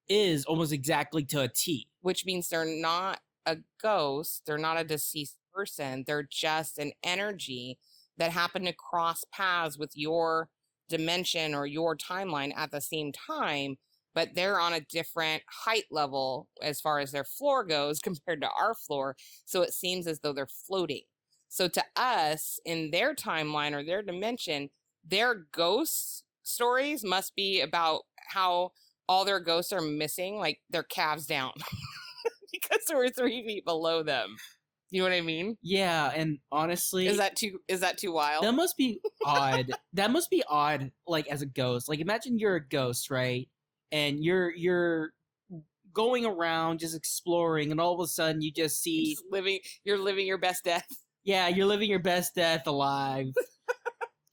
is, almost exactly to a T. Which means they're not a ghost, they're not a deceased person, they're just an energy that happened to cross paths with your dimension or your timeline at the same time, but they're on a different height level as far as their floor goes compared to our floor. So it seems as though they're floating. So to us, in their timeline or their dimension, their ghost stories must be about how all their ghosts are missing, like their calves down, because we're 3 feet below them. You know what I mean? Yeah, and honestly, Is that too wild? that must be odd. That must be odd, like as a ghost. Like imagine you're a ghost, right? And you're going around just exploring, and all of a sudden you just see You're living your best death. Yeah, you're living your best death alive.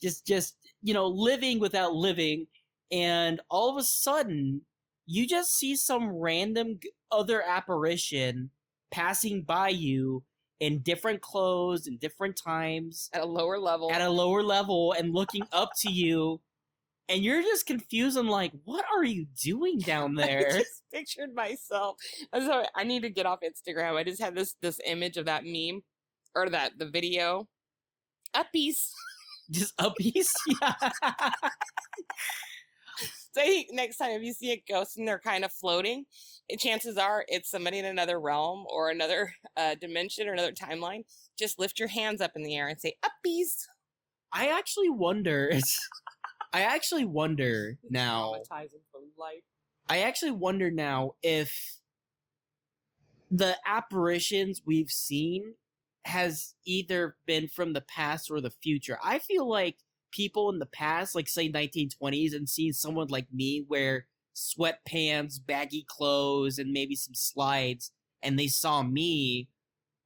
just living without living, and all of a sudden you just see some random other apparition passing by you in different clothes and different times At a lower level and looking up to you, and you're just confused and like, what are you doing down there? I just pictured myself. I'm sorry, I need to get off Instagram. I just had this image of that meme or the video. A piece. Just a piece. Yeah. Say next time if you see a ghost and they're kind of floating, chances are it's somebody in another realm or another dimension or another timeline. Just lift your hands up in the air and say uppies. I actually wonder. I actually wonder now. Traumatizing for life. I actually wonder now if the apparitions we've seen has either been from the past or the future. I feel like people in the past, like say 1920s, and seeing someone like me wear sweatpants, baggy clothes, and maybe some slides, and they saw me,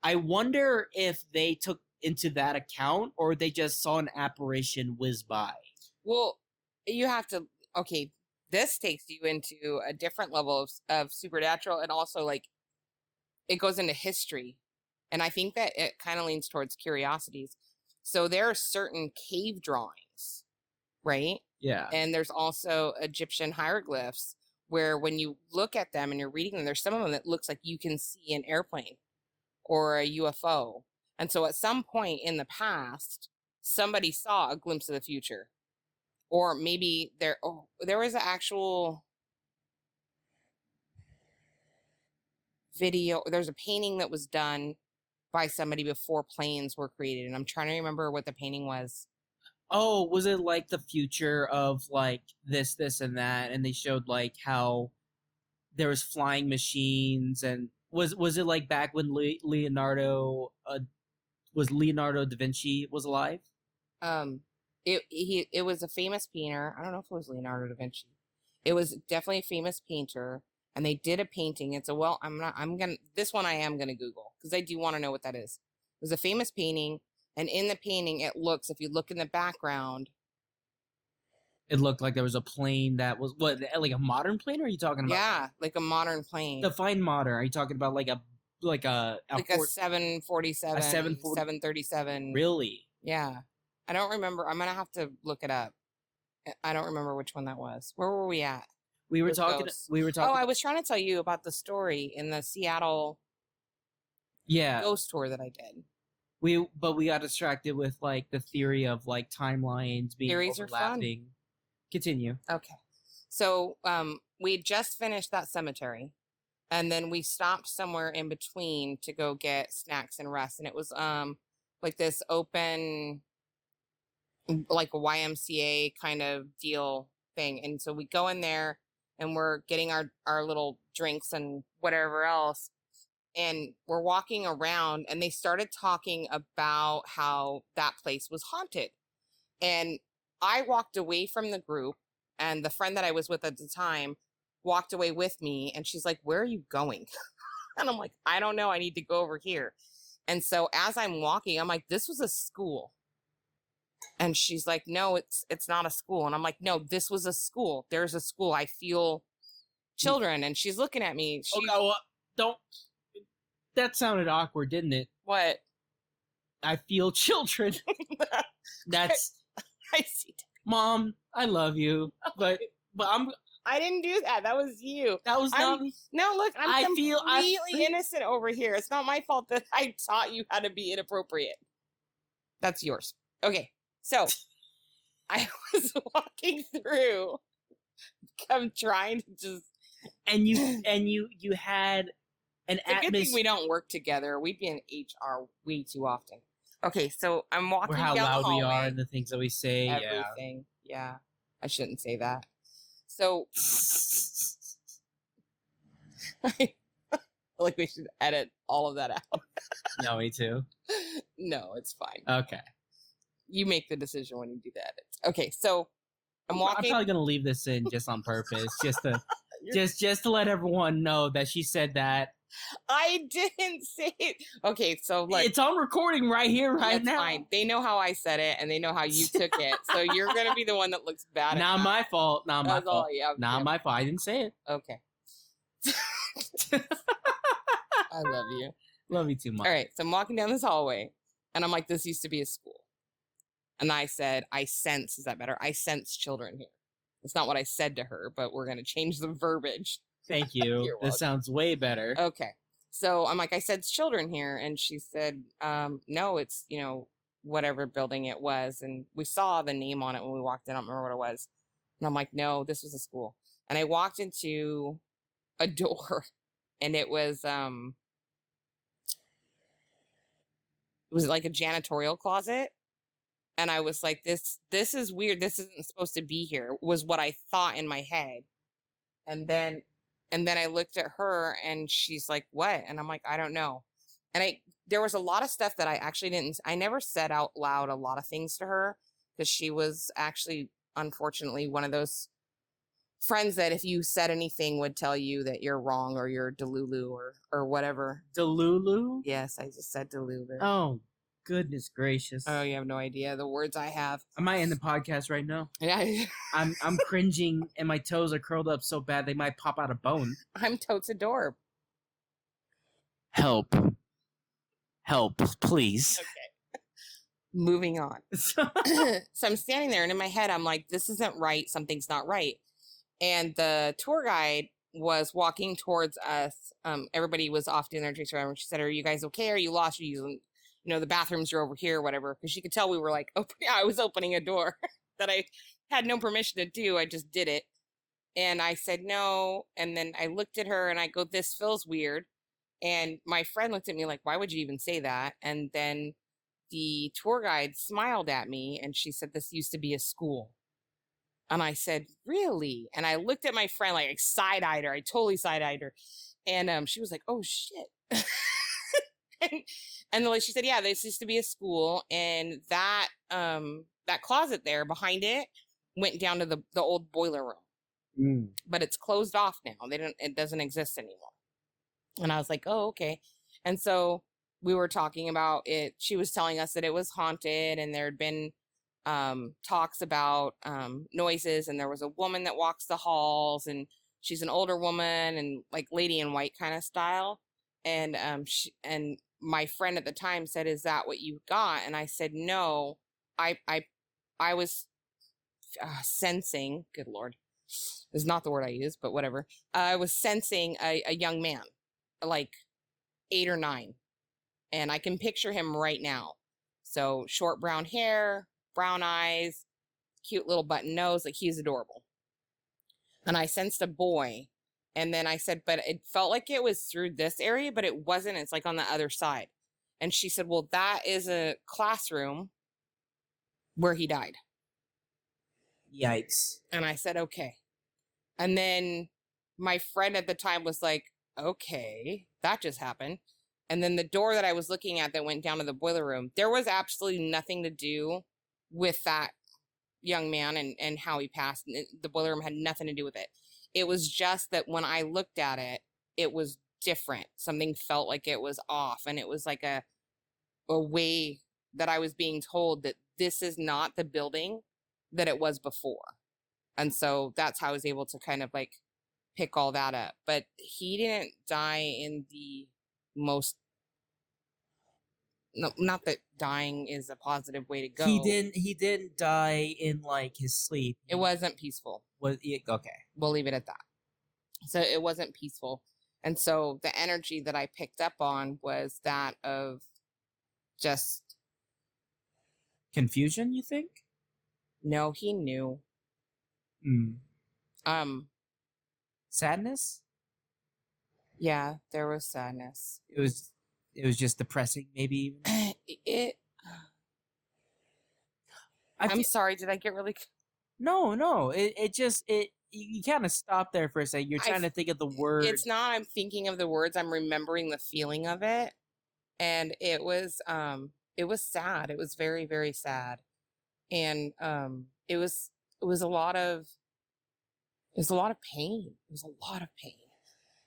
I wonder if they took into that account or they just saw an apparition whiz by. Well, you have to, okay, this takes you into a different level of supernatural, and also like it goes into history. And I think that it kind of leans towards curiosities. So there are certain cave drawings, right? Yeah. And there's also Egyptian hieroglyphs where when you look at them and you're reading them, there's some of them that looks like you can see an airplane or a UFO. And so at some point in the past, somebody saw a glimpse of the future. Or maybe there was an actual video. There's a painting that was done by somebody before planes were created. And I'm trying to remember what the painting was. Oh, was it like the future of like this, and that? And they showed like how there was flying machines, and was it like back when Leonardo was Leonardo da Vinci was alive? It was a famous painter. I don't know if it was Leonardo da Vinci. It was definitely a famous painter, and they did a painting. It's a this one I am gonna Google because I do want to know what that is. It was a famous painting, and in the painting it looks, if you look in the background, it looked like there was a plane that was what, like a modern plane, or are you talking about? Yeah, like a modern plane. Define modern. Are you talking about like a 747, 737? Really? Yeah. I don't remember. I'm gonna have to look it up. I don't remember which one that was. Where were we at? We were talking. Oh, I was trying to tell you about the story in the Seattle ghost tour that I did. We got distracted with like the theory of like timelines being Theories overlapping. Are fun. Continue. Okay. So we just finished that cemetery, and then we stopped somewhere in between to go get snacks and rest. And it was like this open, like a YMCA kind of deal thing. And so we go in there and we're getting our little drinks and whatever else. And we're walking around, and they started talking about how that place was haunted. And I walked away from the group, and the friend that I was with at the time walked away with me, and she's like, "Where are you going?" And I'm like, "I don't know. I need to go over here." And so as I'm walking, I'm like, "This was a school." And she's like, "No, it's not a school." And I'm like, "No, this was a school. There's a school. I feel children." And she's looking at me. Okay, well, don't. That sounded awkward, didn't it? What? I feel children. That's. I see. Mom, I love you, but I didn't do that. That was you. That was not. No, look, I'm completely innocent over here. It's not my fault that I taught you how to be inappropriate. That's yours. Okay, so I was walking through. I'm trying to just. And you had an atmosphere. Good thing we don't work together. We'd be in HR way too often. Okay, so I'm walking down the hallway. How loud we are and the things that we say. Everything. Yeah. I shouldn't say that. So like we should edit all of that out. No, me too. No, it's fine. Okay. You make the decision when you do the edits. Okay, so I'm walking. I'm probably gonna leave this in just on purpose, just to just to let everyone know that she said that. I didn't say it. Okay, so like it's on recording right here, right now. Fine. They know how I said it, and they know how you took it. So you're gonna be the one that looks bad. Not my fault. Not my fault. Not my fault. I didn't say it. Okay. I love you. Love you too much. All right, so I'm walking down this hallway, and I'm like, "This used to be a school." And I said, "I sense." Is that better? I sense children here. It's not what I said to her, but we're gonna change the verbiage. Thank you. This sounds way better. Okay. So I'm like, "I said children here." And she said, "No, it's, whatever building it was." And we saw the name on it when we walked in. I don't remember what it was. And I'm like, no, this was a school. And I walked into a door, and it was like a janitorial closet. And I was like, this is weird. This isn't supposed to be here, was what I thought in my head. And then I looked at her, and she's like, what? And I'm like, I don't know. And there was a lot of stuff that I never said out loud a lot of things to her, because she was actually, unfortunately, one of those friends that if you said anything would tell you that you're wrong or you're delulu or whatever. Delulu? Yes, I just said delulu. Oh, goodness gracious. Oh, you have no idea the words I have. I might end the podcast right now. Yeah. I'm cringing, and my toes are curled up so bad they might pop out a bone. I'm totes adorable. Help, please. Okay. Moving on. So I'm standing there, and in my head, I'm like, this isn't right. Something's not right. And the tour guide was walking towards us. Everybody was off doing their drinks or whatever. She said, are you guys okay? Are you lost? Are you using, the bathrooms are over here or whatever? Because she could tell we were like, I was opening a door that I had no permission to do. I just did it. And I said no. And then I looked at her and I go, this feels weird. And my friend looked at me like, why would you even say that? And then the tour guide smiled at me and she said, this used to be a school. And I said, really? And I looked at my friend, like side-eyed her. I totally side-eyed her. And she was like, oh, shit. and she said, yeah, this used to be a school. And that closet there behind it went down to the old boiler room. But it's closed off now. It doesn't exist anymore. And I was like, oh, okay. And so we were talking about it. She was telling us that it was haunted, and there had been talks about noises, and there was a woman that walks the halls, and she's an older woman and like lady in white kind of style. And my friend at the time said, is that what you got? And I said, no, I was sensing, good Lord, is not the word I use, but whatever. I was sensing a young man, like 8 or 9. And I can picture him right now. So short brown hair, brown eyes, cute little button nose, like he's adorable. And I sensed a boy. And then I said, but it felt like it was through this area, but it wasn't. It's like on the other side. And she said, well, that is a classroom where he died. Yikes. And I said, okay. And then my friend at the time was like, okay, that just happened. And then the door that I was looking at that went down to the boiler room, there was absolutely nothing to do with that young man and how he passed. The boiler room had nothing to do with it. It was just that when I looked at it, it was different. Something felt like it was off. And it was like a way that I was being told that this is not the building that it was before. And so that's how I was able to kind of like pick all that up. But he didn't die in the most, no, not that dying is a positive way to go. He didn't die in like his sleep. It wasn't peaceful. Okay. We'll leave it at that. So it wasn't peaceful. And so the energy that I picked up on was that of just confusion, you think? No, he knew. Sadness? Yeah, there was sadness. It was just depressing, maybe. I'm sorry, did I get really No. You kind of stop there for a second. You're trying to think of the word. It's not I'm thinking of the words, I'm remembering the feeling of it. And it was sad. It was very, very sad. And it was a lot of pain. It was a lot of pain.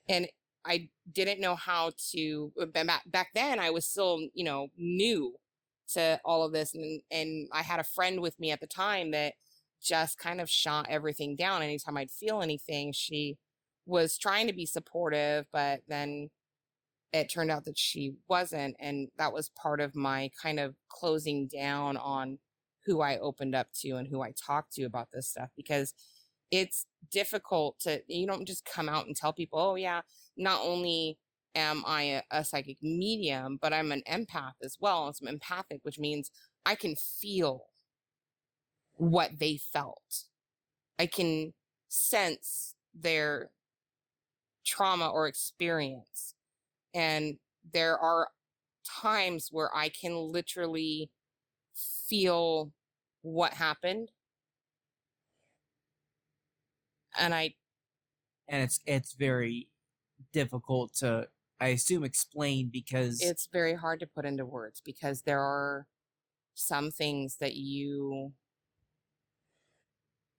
And I didn't know how to, back then I was still, new to all of this. And I had a friend with me at the time that just kind of shot everything down. Anytime I'd feel anything, she was trying to be supportive, but then it turned out that she wasn't. And that was part of my kind of closing down on who I opened up to and who I talked to about this stuff, because it's difficult to, you don't just come out and tell people, oh yeah, not only am I a psychic medium, but I'm an empath as well. I'm empathic, which means I can feel what they felt. I can sense their trauma or experience. And there are times where I can literally feel what happened. And And it's very difficult to, I assume, explain because it's very hard to put into words because there are some things that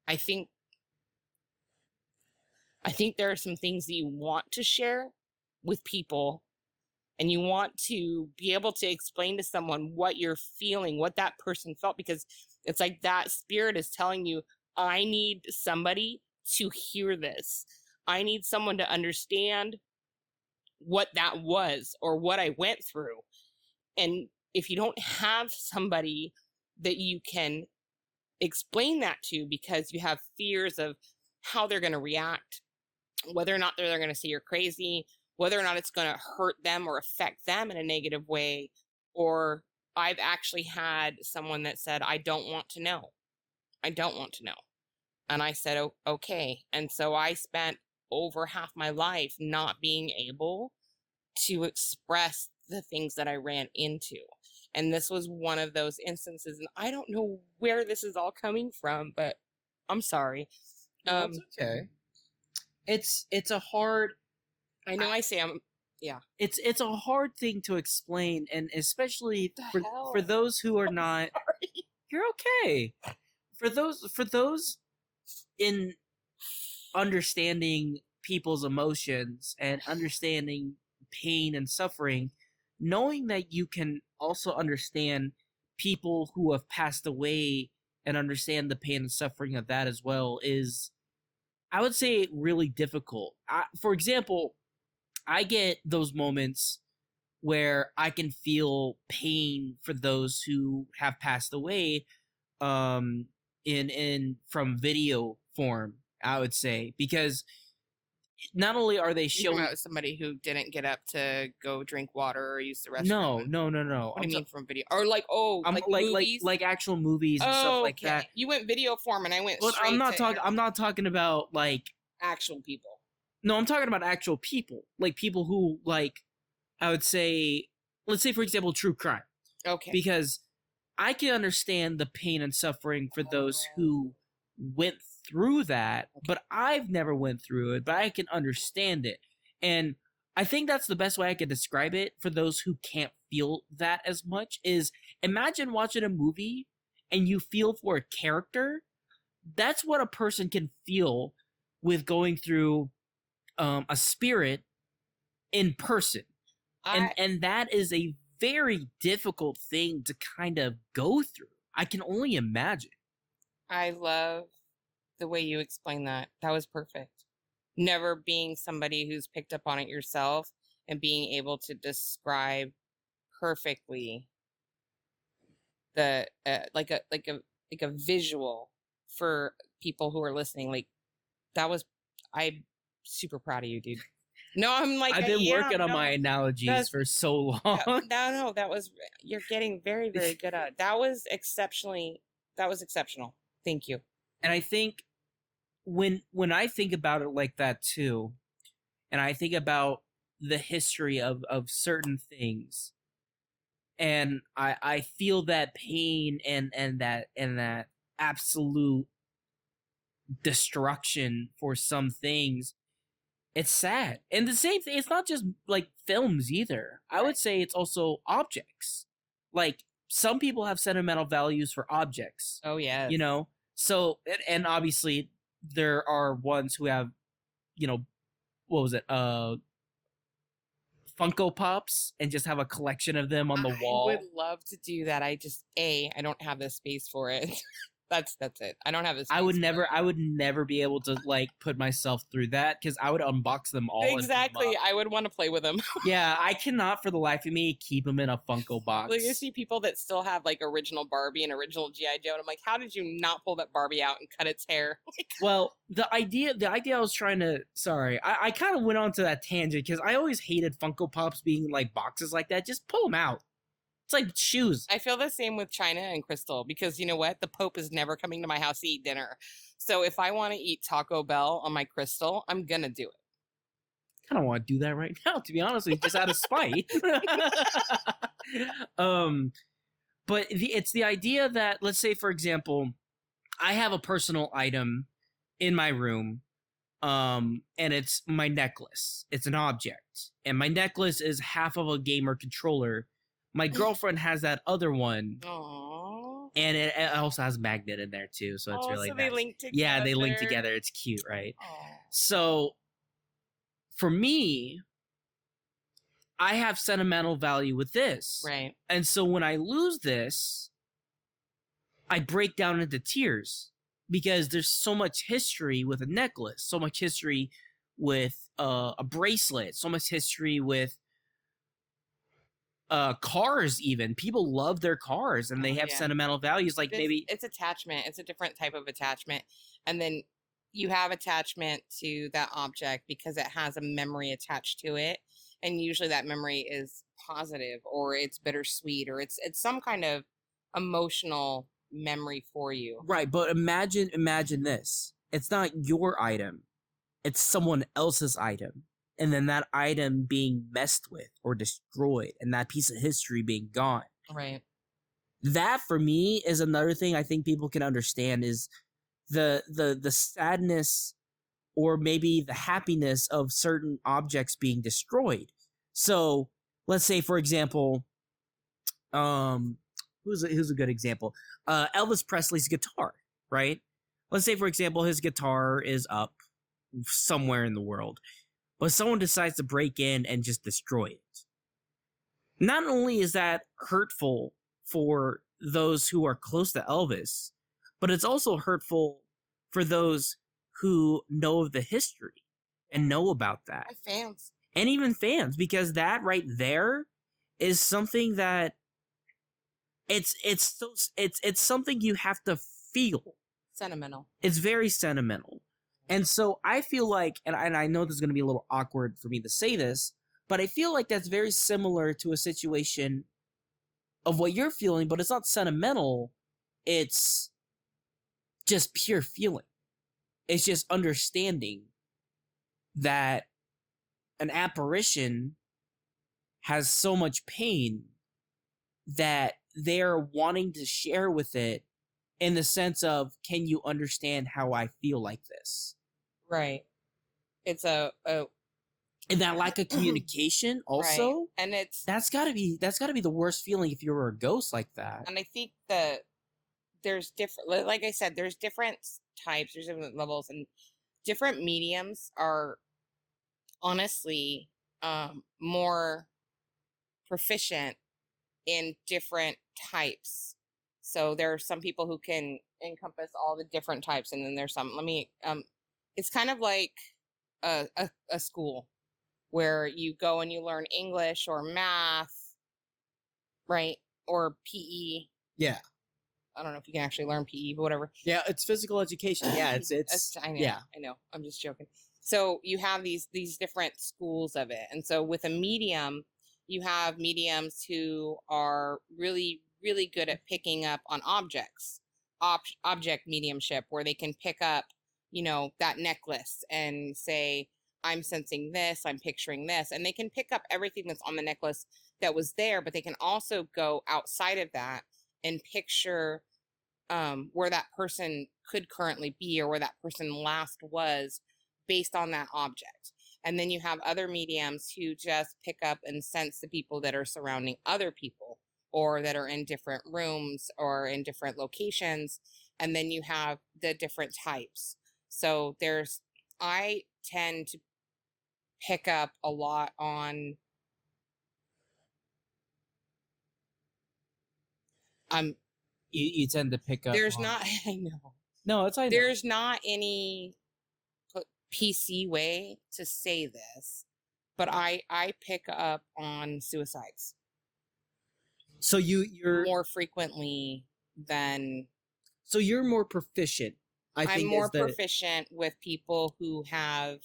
I think I think there are some things that you want to share with people, and you want to be able to explain to someone what you're feeling, what that person felt, because it's like that spirit is telling you, I need somebody to hear this. I need someone to understand what that was or what I went through. And if you don't have somebody that you can explain that to because you have fears of how they're going to react, whether or not they're going to say you're crazy, whether or not it's going to hurt them or affect them in a negative way, or I've actually had someone that said, I don't want to know. I don't want to know. And I said, oh, okay. And so I spent over half my life not being able to express the things that I ran into. And this was one of those instances. And I don't know where this is all coming from, but I'm sorry. no, it's okay. It's a hard. I know I say I'm. Yeah. It's a hard thing to explain, and especially for those who are not. You're okay. For those in understanding people's emotions and understanding pain and suffering, knowing that you can also understand people who have passed away and understand the pain and suffering of that as well is, I would say, really difficult. For example, I get those moments where I can feel pain for those who have passed away, in from video form, I would say, because not only are they showing about somebody who didn't get up to go drink water or use the restroom. No. What do you mean from video? Or like like movies? like actual movies and stuff like that. You went video form and I went But straight I'm not talking about like actual people. No, I'm talking about actual people. Like people who, like, I would say, let's say for example, true crime. Okay. Because I can understand the pain and suffering for those who went through that, but I've never went through it, but I can understand it. And I think that's the best way I could describe it for those who can't feel that as much is, imagine watching a movie and you feel for a character. That's what a person can feel with going through a spirit in person. And that is a very difficult thing to kind of go through. I can only imagine. I love the way you explain that. That was perfect. Never being somebody who's picked up on it yourself and being able to describe perfectly the like a visual for people who are listening. Like that was, I'm super proud of you, dude. No, I'm like, I've been working on my analogies for so long. No, that was, you're getting very, very good at it. That was exceptional. Thank you. And I think when I think about it like that too, and I think about the history of certain things, and I feel that pain and that absolute destruction for some things, it's sad. And the same thing, it's not just like films either. I would say it's also objects. Like some people have sentimental values for objects. Oh yeah. You know? So and obviously there are ones who have, what was it? Funko Pops and just have a collection of them on the wall. I would love to do that. I don't have the space for it. That's it. I don't have this. I would never be able to like put myself through that because I would unbox them all. Exactly. I would want to play with them. Yeah, I cannot for the life of me keep them in a Funko box. Like you see people that still have like original Barbie and original G.I. Joe, and I'm like, how did you not pull that Barbie out and cut its hair? Well, the idea I was trying to, sorry, I kind of went on to that tangent because I always hated Funko Pops being like boxes like that. Just pull them out. It's like shoes. I feel the same with China and crystal because you know what? The Pope is never coming to my house to eat dinner. So if I want to eat Taco Bell on my crystal, I'm gonna do it. I don't want to do that right now, to be honest with you, just out of spite. But it's the idea that, let's say, for example, I have a personal item in my room, and it's my necklace. It's an object, and my necklace is half of a gamer controller. My girlfriend has that other one, Aww. and it also has a magnet in there too, so it's really so nice. they link together. Yeah, they link together. It's cute, right? Aww. So for me, I have sentimental value with this. Right. And so when I lose this, I break down into tears because there's so much history with a necklace, so much history with a bracelet, so much history with cars. Even people love their cars and they have sentimental values. Like maybe it's attachment. It's a different type of attachment, and then you have attachment to that object because it has a memory attached to it, and usually that memory is positive or it's bittersweet or it's some kind of emotional memory for you. Right, but imagine this. It's not your item. It's someone else's item. And then that item being messed with or destroyed and that piece of history being gone. Right. That for me is another thing I think people can understand is the sadness or maybe the happiness of certain objects being destroyed. So let's say, for example, who's a good example? Elvis Presley's guitar, right? Let's say, for example, his guitar is up somewhere in the world, but someone decides to break in and just destroy it. Not only is that hurtful for those who are close to Elvis, but it's also hurtful for those who know of the history and know about that. And fans. And even fans, because that right there is something that it's something you have to feel. Sentimental. It's very sentimental. And so I feel like, and I know this is going to be a little awkward for me to say this, but I feel like that's very similar to a situation of what you're feeling, but it's not sentimental. It's just pure feeling. It's just understanding that an apparition has so much pain that they're wanting to share with it in the sense of, can you understand how I feel like this? Right. It's a and that lack of communication also, right. And that's gotta be the worst feeling if you were a ghost like that. And I think there's different, like I said, there's different types, there's different levels, and different mediums are honestly more proficient in different types. So there are some people who can encompass all the different types, and then there's some. It's kind of like a school where you go and you learn English or math, right? Or PE. Yeah. I don't know if you can actually learn PE, but whatever. Yeah, it's physical education. Yeah, it's I know, yeah. I know. I'm just joking. So you have these different schools of it. And so with a medium, you have mediums who are really, really good at picking up on objects, object mediumship, where they can pick up, that necklace and say, I'm sensing this, I'm picturing this. And they can pick up everything that's on the necklace that was there, but they can also go outside of that and picture where that person could currently be or where that person last was based on that object. And then you have other mediums who just pick up and sense the people that are surrounding other people or that are in different rooms or in different locations. And then you have the different types. So I tend to pick up a lot on you tend to pick up. There's not I know. No, it's I know. There's not any PC way to say this, but I pick up on suicides. So you're more frequently than. So you're more proficient. I'm more proficient with people who have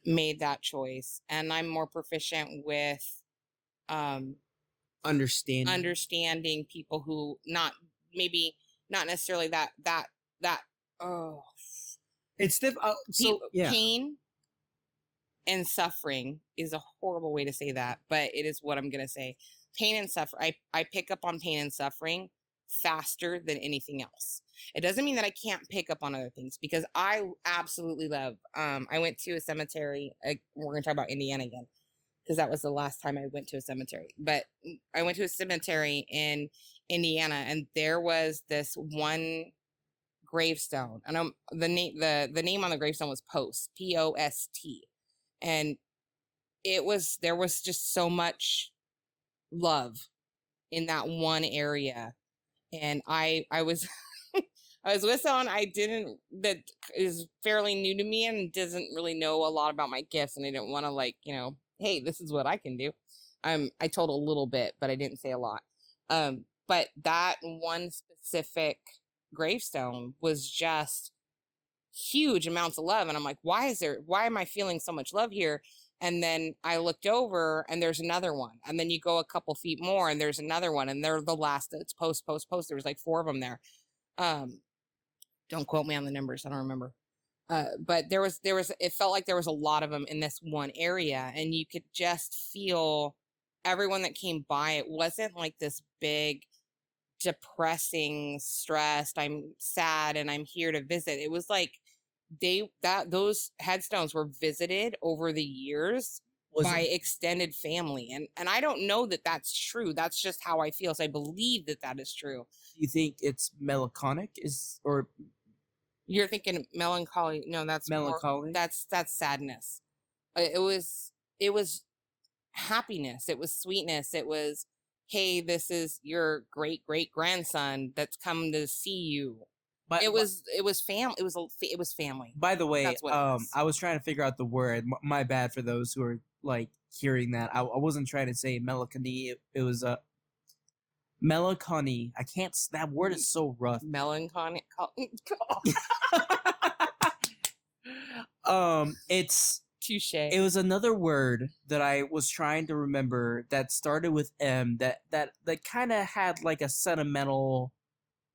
made that choice, and I'm more proficient with understanding people who maybe not necessarily that oh It's pain and suffering is a horrible way to say that, but it is what I'm gonna say. Pain and suffering. I pick up on pain and suffering faster than anything else. It doesn't mean that I can't pick up on other things, because I absolutely love. I went to a cemetery. We're gonna talk about Indiana again, because that was the last time I went to a cemetery. But I went to a cemetery in Indiana, and there was this one gravestone, and the name on the gravestone was Post, Post, and there was just so much love in that one area. And I was I was with someone that is fairly new to me and doesn't really know a lot about my gifts, and I didn't want to, like, hey, this is what I can do. I told a little bit, but I didn't say a lot. But that one specific gravestone was just huge amounts of love, and I'm like, why am I feeling so much love here? And then I looked over and there's another one, and then you go a couple feet more and there's another one, and they're the last. It's Post. There was like 4 of them there. Don't quote me on the numbers, I don't remember. But there was it felt like there was a lot of them in this one area, and you could just feel everyone that came by. It wasn't like this big depressing, stressed, I'm sad and I'm here to visit. It was like those headstones were visited over the years by extended family, and I don't know that that's true. That's just how I feel. So I believe that is true. You think it's melancholic? Or you're thinking melancholy? No, that's melancholy. That's sadness. It was happiness. It was sweetness. It was, hey, this is your great grandson that's come to see you. But it was family. It was family. By the way, I was trying to figure out the word. My bad for those who are like hearing that. I wasn't trying to say melancholy. It was a melancholy. I can't. That word is so rough. Melancholy. It's touche. It was another word that I was trying to remember that started with M. That kind of had like a sentimental,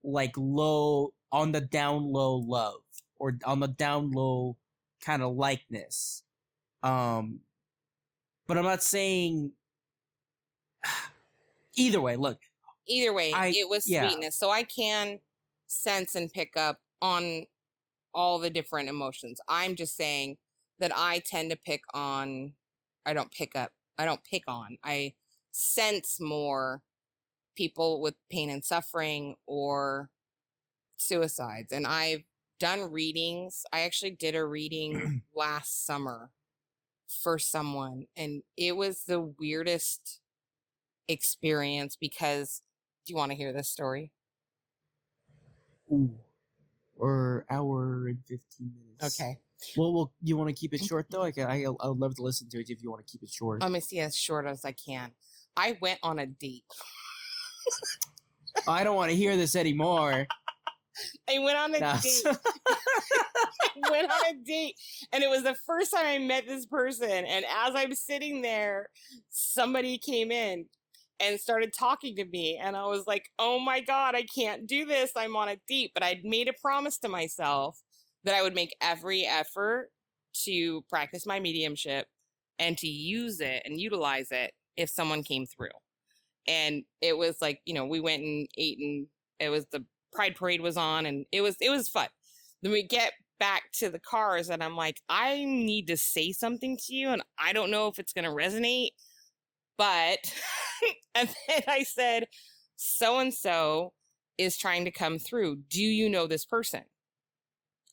like low on the down low love, or on the down low kind of likeness. But I'm not saying. Either way, look. Either way, it was sweetness. So I can sense and pick up on all the different emotions. I'm just saying that I tend to pick on. I don't pick on. I sense more people with pain and suffering or suicides. And I've done readings. I actually did a reading last summer for someone, and it was the weirdest experience, because do you want to hear this story? Ooh, or hour and 15 minutes. Okay. Well, you want to keep it short though? I would love to listen to it if you want to keep it short. I'm gonna see as short as I can. I went on a date. I don't want to hear this anymore. I went on a date. I went on a date, and it was the first time I met this person. And as I'm sitting there, somebody came in and started talking to me, and I was like, oh my God, I can't do this. I'm on a date. But I'd made a promise to myself that I would make every effort to practice my mediumship and to use it and utilize it if someone came through. And it was like, we went and ate, and it was the Pride Parade was on, and it was fun. Then we get back to the cars, and I'm like, I need to say something to you, and I don't know if it's going to resonate, but and then I said, so-and-so is trying to come through. Do you know this person?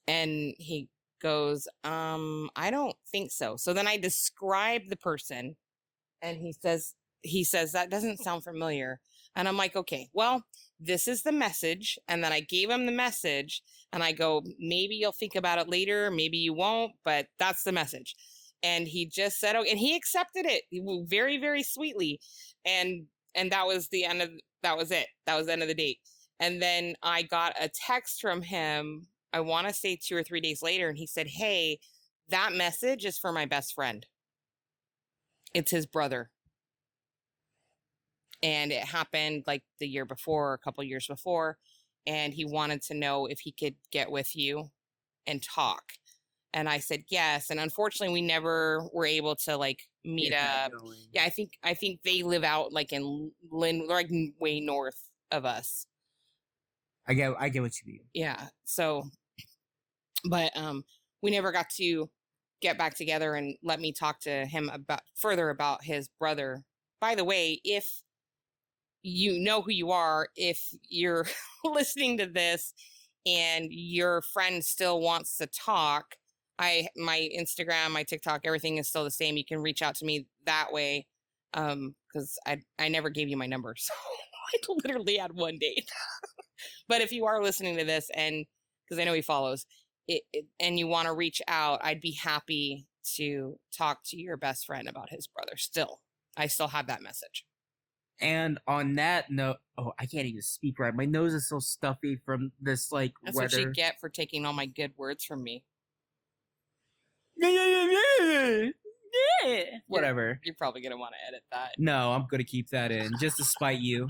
And he goes, I don't think so. So then I describe the person, and he says, that doesn't sound familiar. And I'm like, okay, well, this is the message. And then I gave him the message, and I go, maybe you'll think about it later, maybe you won't, but that's the message. And he just said, oh, and he accepted it very, very sweetly. And that was the end of, that was it. That was the end of the date. And then I got a text from him, I want to say 2 or 3 days later, and he said, hey, that message is for my best friend. It's his brother. and it happened like the year before, a couple years before, and he wanted to know if he could get with you and talk. And I said yes, and unfortunately we never were able to like meet up. Yeah, I think they live out like in like way north of us. I get what you mean. Yeah, so but we never got to get back together and let me talk to him about his brother. By the way, if you know who you are, if you're listening to this and your friend still wants to talk, my Instagram, my TikTok, everything is still the same. You can reach out to me that way. Because I never gave you my number, so I literally had one date. But if you are listening to this, and because I know he follows and you want to reach out, I'd be happy to talk to your best friend about his brother. I still have that message. And on that note, I can't even speak right. My nose is so stuffy from this like That's weather. what you get for taking all my good words from me. Whatever. You're probably gonna want to edit that. No, I'm gonna keep that in just to spite you.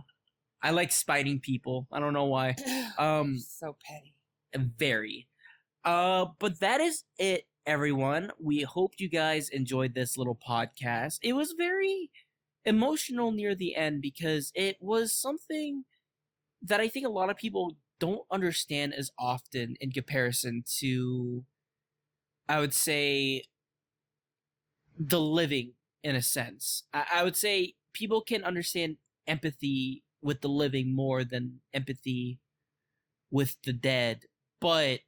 I like spiting people. I don't know why. So petty. Very. But that is it, everyone. We hope you guys enjoyed this little podcast. It was very emotional near the end because it was something that I think a lot of people don't understand as often in comparison to, I would say, the living in a sense. I would say people can understand empathy with the living more than empathy with the dead. But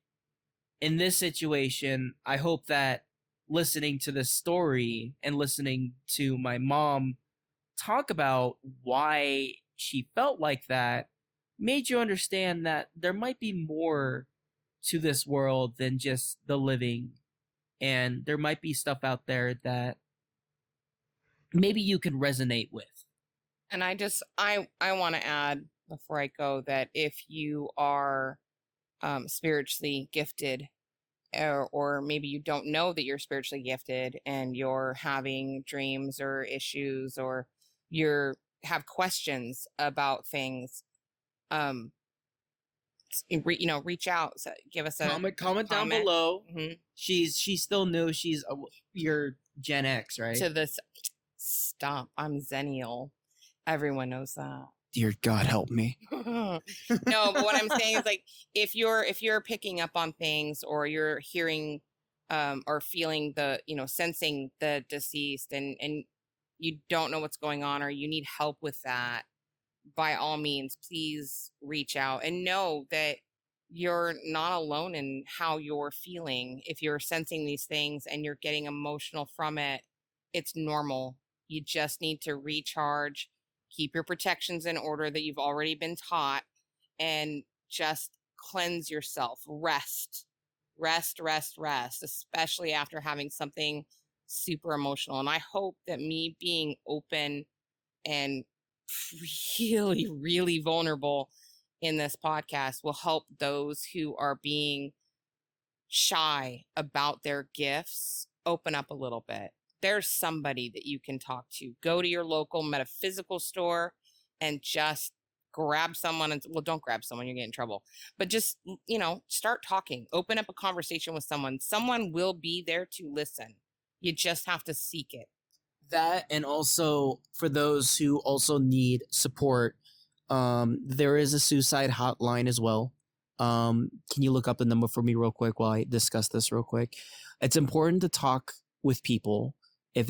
in this situation, I hope that listening to this story and listening to my mom talk about why she felt like that made you understand that there might be more to this world than just the living, and there might be stuff out there that maybe you can resonate with. And I want to add before I go that if you are spiritually gifted, or maybe you don't know that you're spiritually gifted and you're having dreams or issues, or have questions about things, reach out, give us a comment down below. Mm-hmm. She's still new. She's your Gen X, right? To this, stop. I'm Zennial. Everyone knows that. Dear God, help me. No, but what I'm saying is, like, if you're picking up on things, or you're hearing or feeling sensing the deceased, and you don't know what's going on, or you need help with that, by all means, please reach out, and know that you're not alone in how you're feeling. If you're sensing these things and you're getting emotional from it, it's normal. You just need to recharge, keep your protections in order that you've already been taught, and just cleanse yourself. Rest, especially after having something super emotional. And I hope that me being open and really, really vulnerable in this podcast will help those who are being shy about their gifts open up a little bit. There's somebody that you can talk to. Go to your local metaphysical store and just grab someone. And, well, don't grab someone, you're getting in trouble. But just, start talking. Open up a conversation with someone. Someone will be there to listen. You just have to seek it. That, and also for those who also need support, there is a suicide hotline as well. Can you look up the number for me real quick while I discuss this real quick? It's important to talk with people. If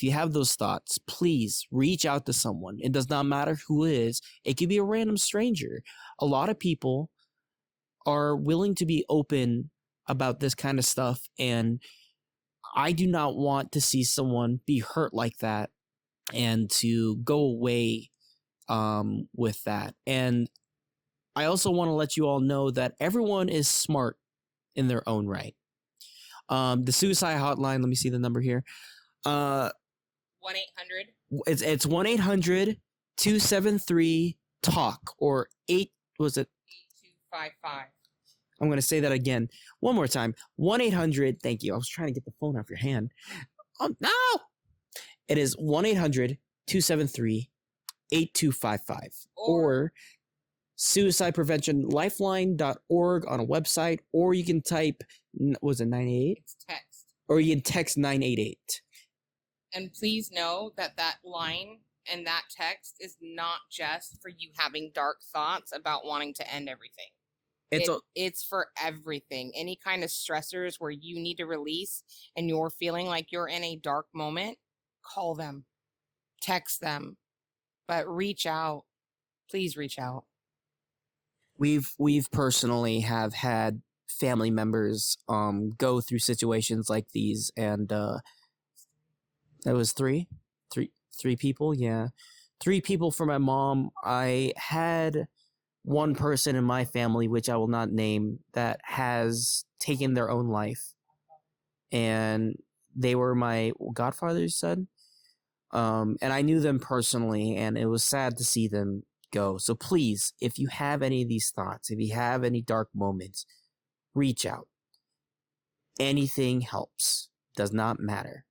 you have those thoughts, please reach out to someone. It does not matter who it is. It could be a random stranger. A lot of people are willing to be open about this kind of stuff, and I do not want to see someone be hurt like that and to go away with that. And I also want to let you all know that everyone is smart in their own right. The suicide hotline, let me see the number here. 1-800. It's 1-800-273-TALK, or 8255. I'm going to say that again one more time. 1-800, thank you. I was trying to get the phone off your hand. No! It is 1-800-273-TALK. 8255 Or or suicidepreventionlifeline.org on a website, or you can type, was it 988? it's text. Or you can text 988. And please know that that line and that text is not just for you having dark thoughts about wanting to end everything. It's for everything. Any kind of stressors where you need to release and you're feeling like you're in a dark moment, call them, text them, but reach out. Please reach out. We've personally have had family members go through situations like these, and that was three people, yeah. 3 people for my mom. I had one person in my family, which I will not name, that has taken their own life, and they were my godfather's son. And I knew them personally, and it was sad to see them go. So please, if you have any of these thoughts, if you have any dark moments, reach out. Anything helps. Does not matter.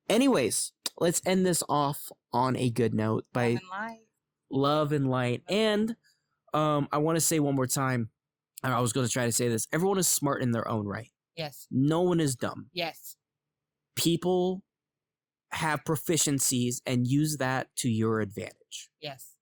Anyways, let's end this off on a good note by Love and light. love and light. And I want to say one more time, I was going to try to say this. Everyone is smart in their own right. Yes. No one is dumb. Yes. People have proficiencies and use that to your advantage. Yes.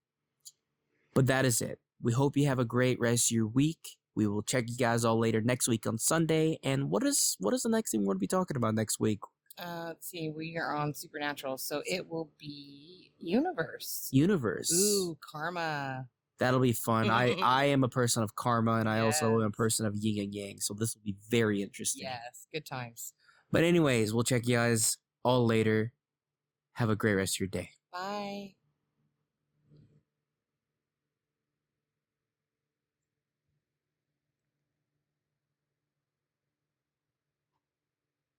But that is it. We hope you have a great rest of your week. We will check you guys all later next week on Sunday. And what is the next thing we're going to be talking about next week? Let's see. We are on Supernatural, so it will be Universe. Universe. Ooh, karma. That'll be fun. I am a person of karma, and I also am a Yes. person of yin and yang. So this will be very interesting. Yes. Good times. But anyways, we'll check you guys all later. Have a great rest of your day. Bye.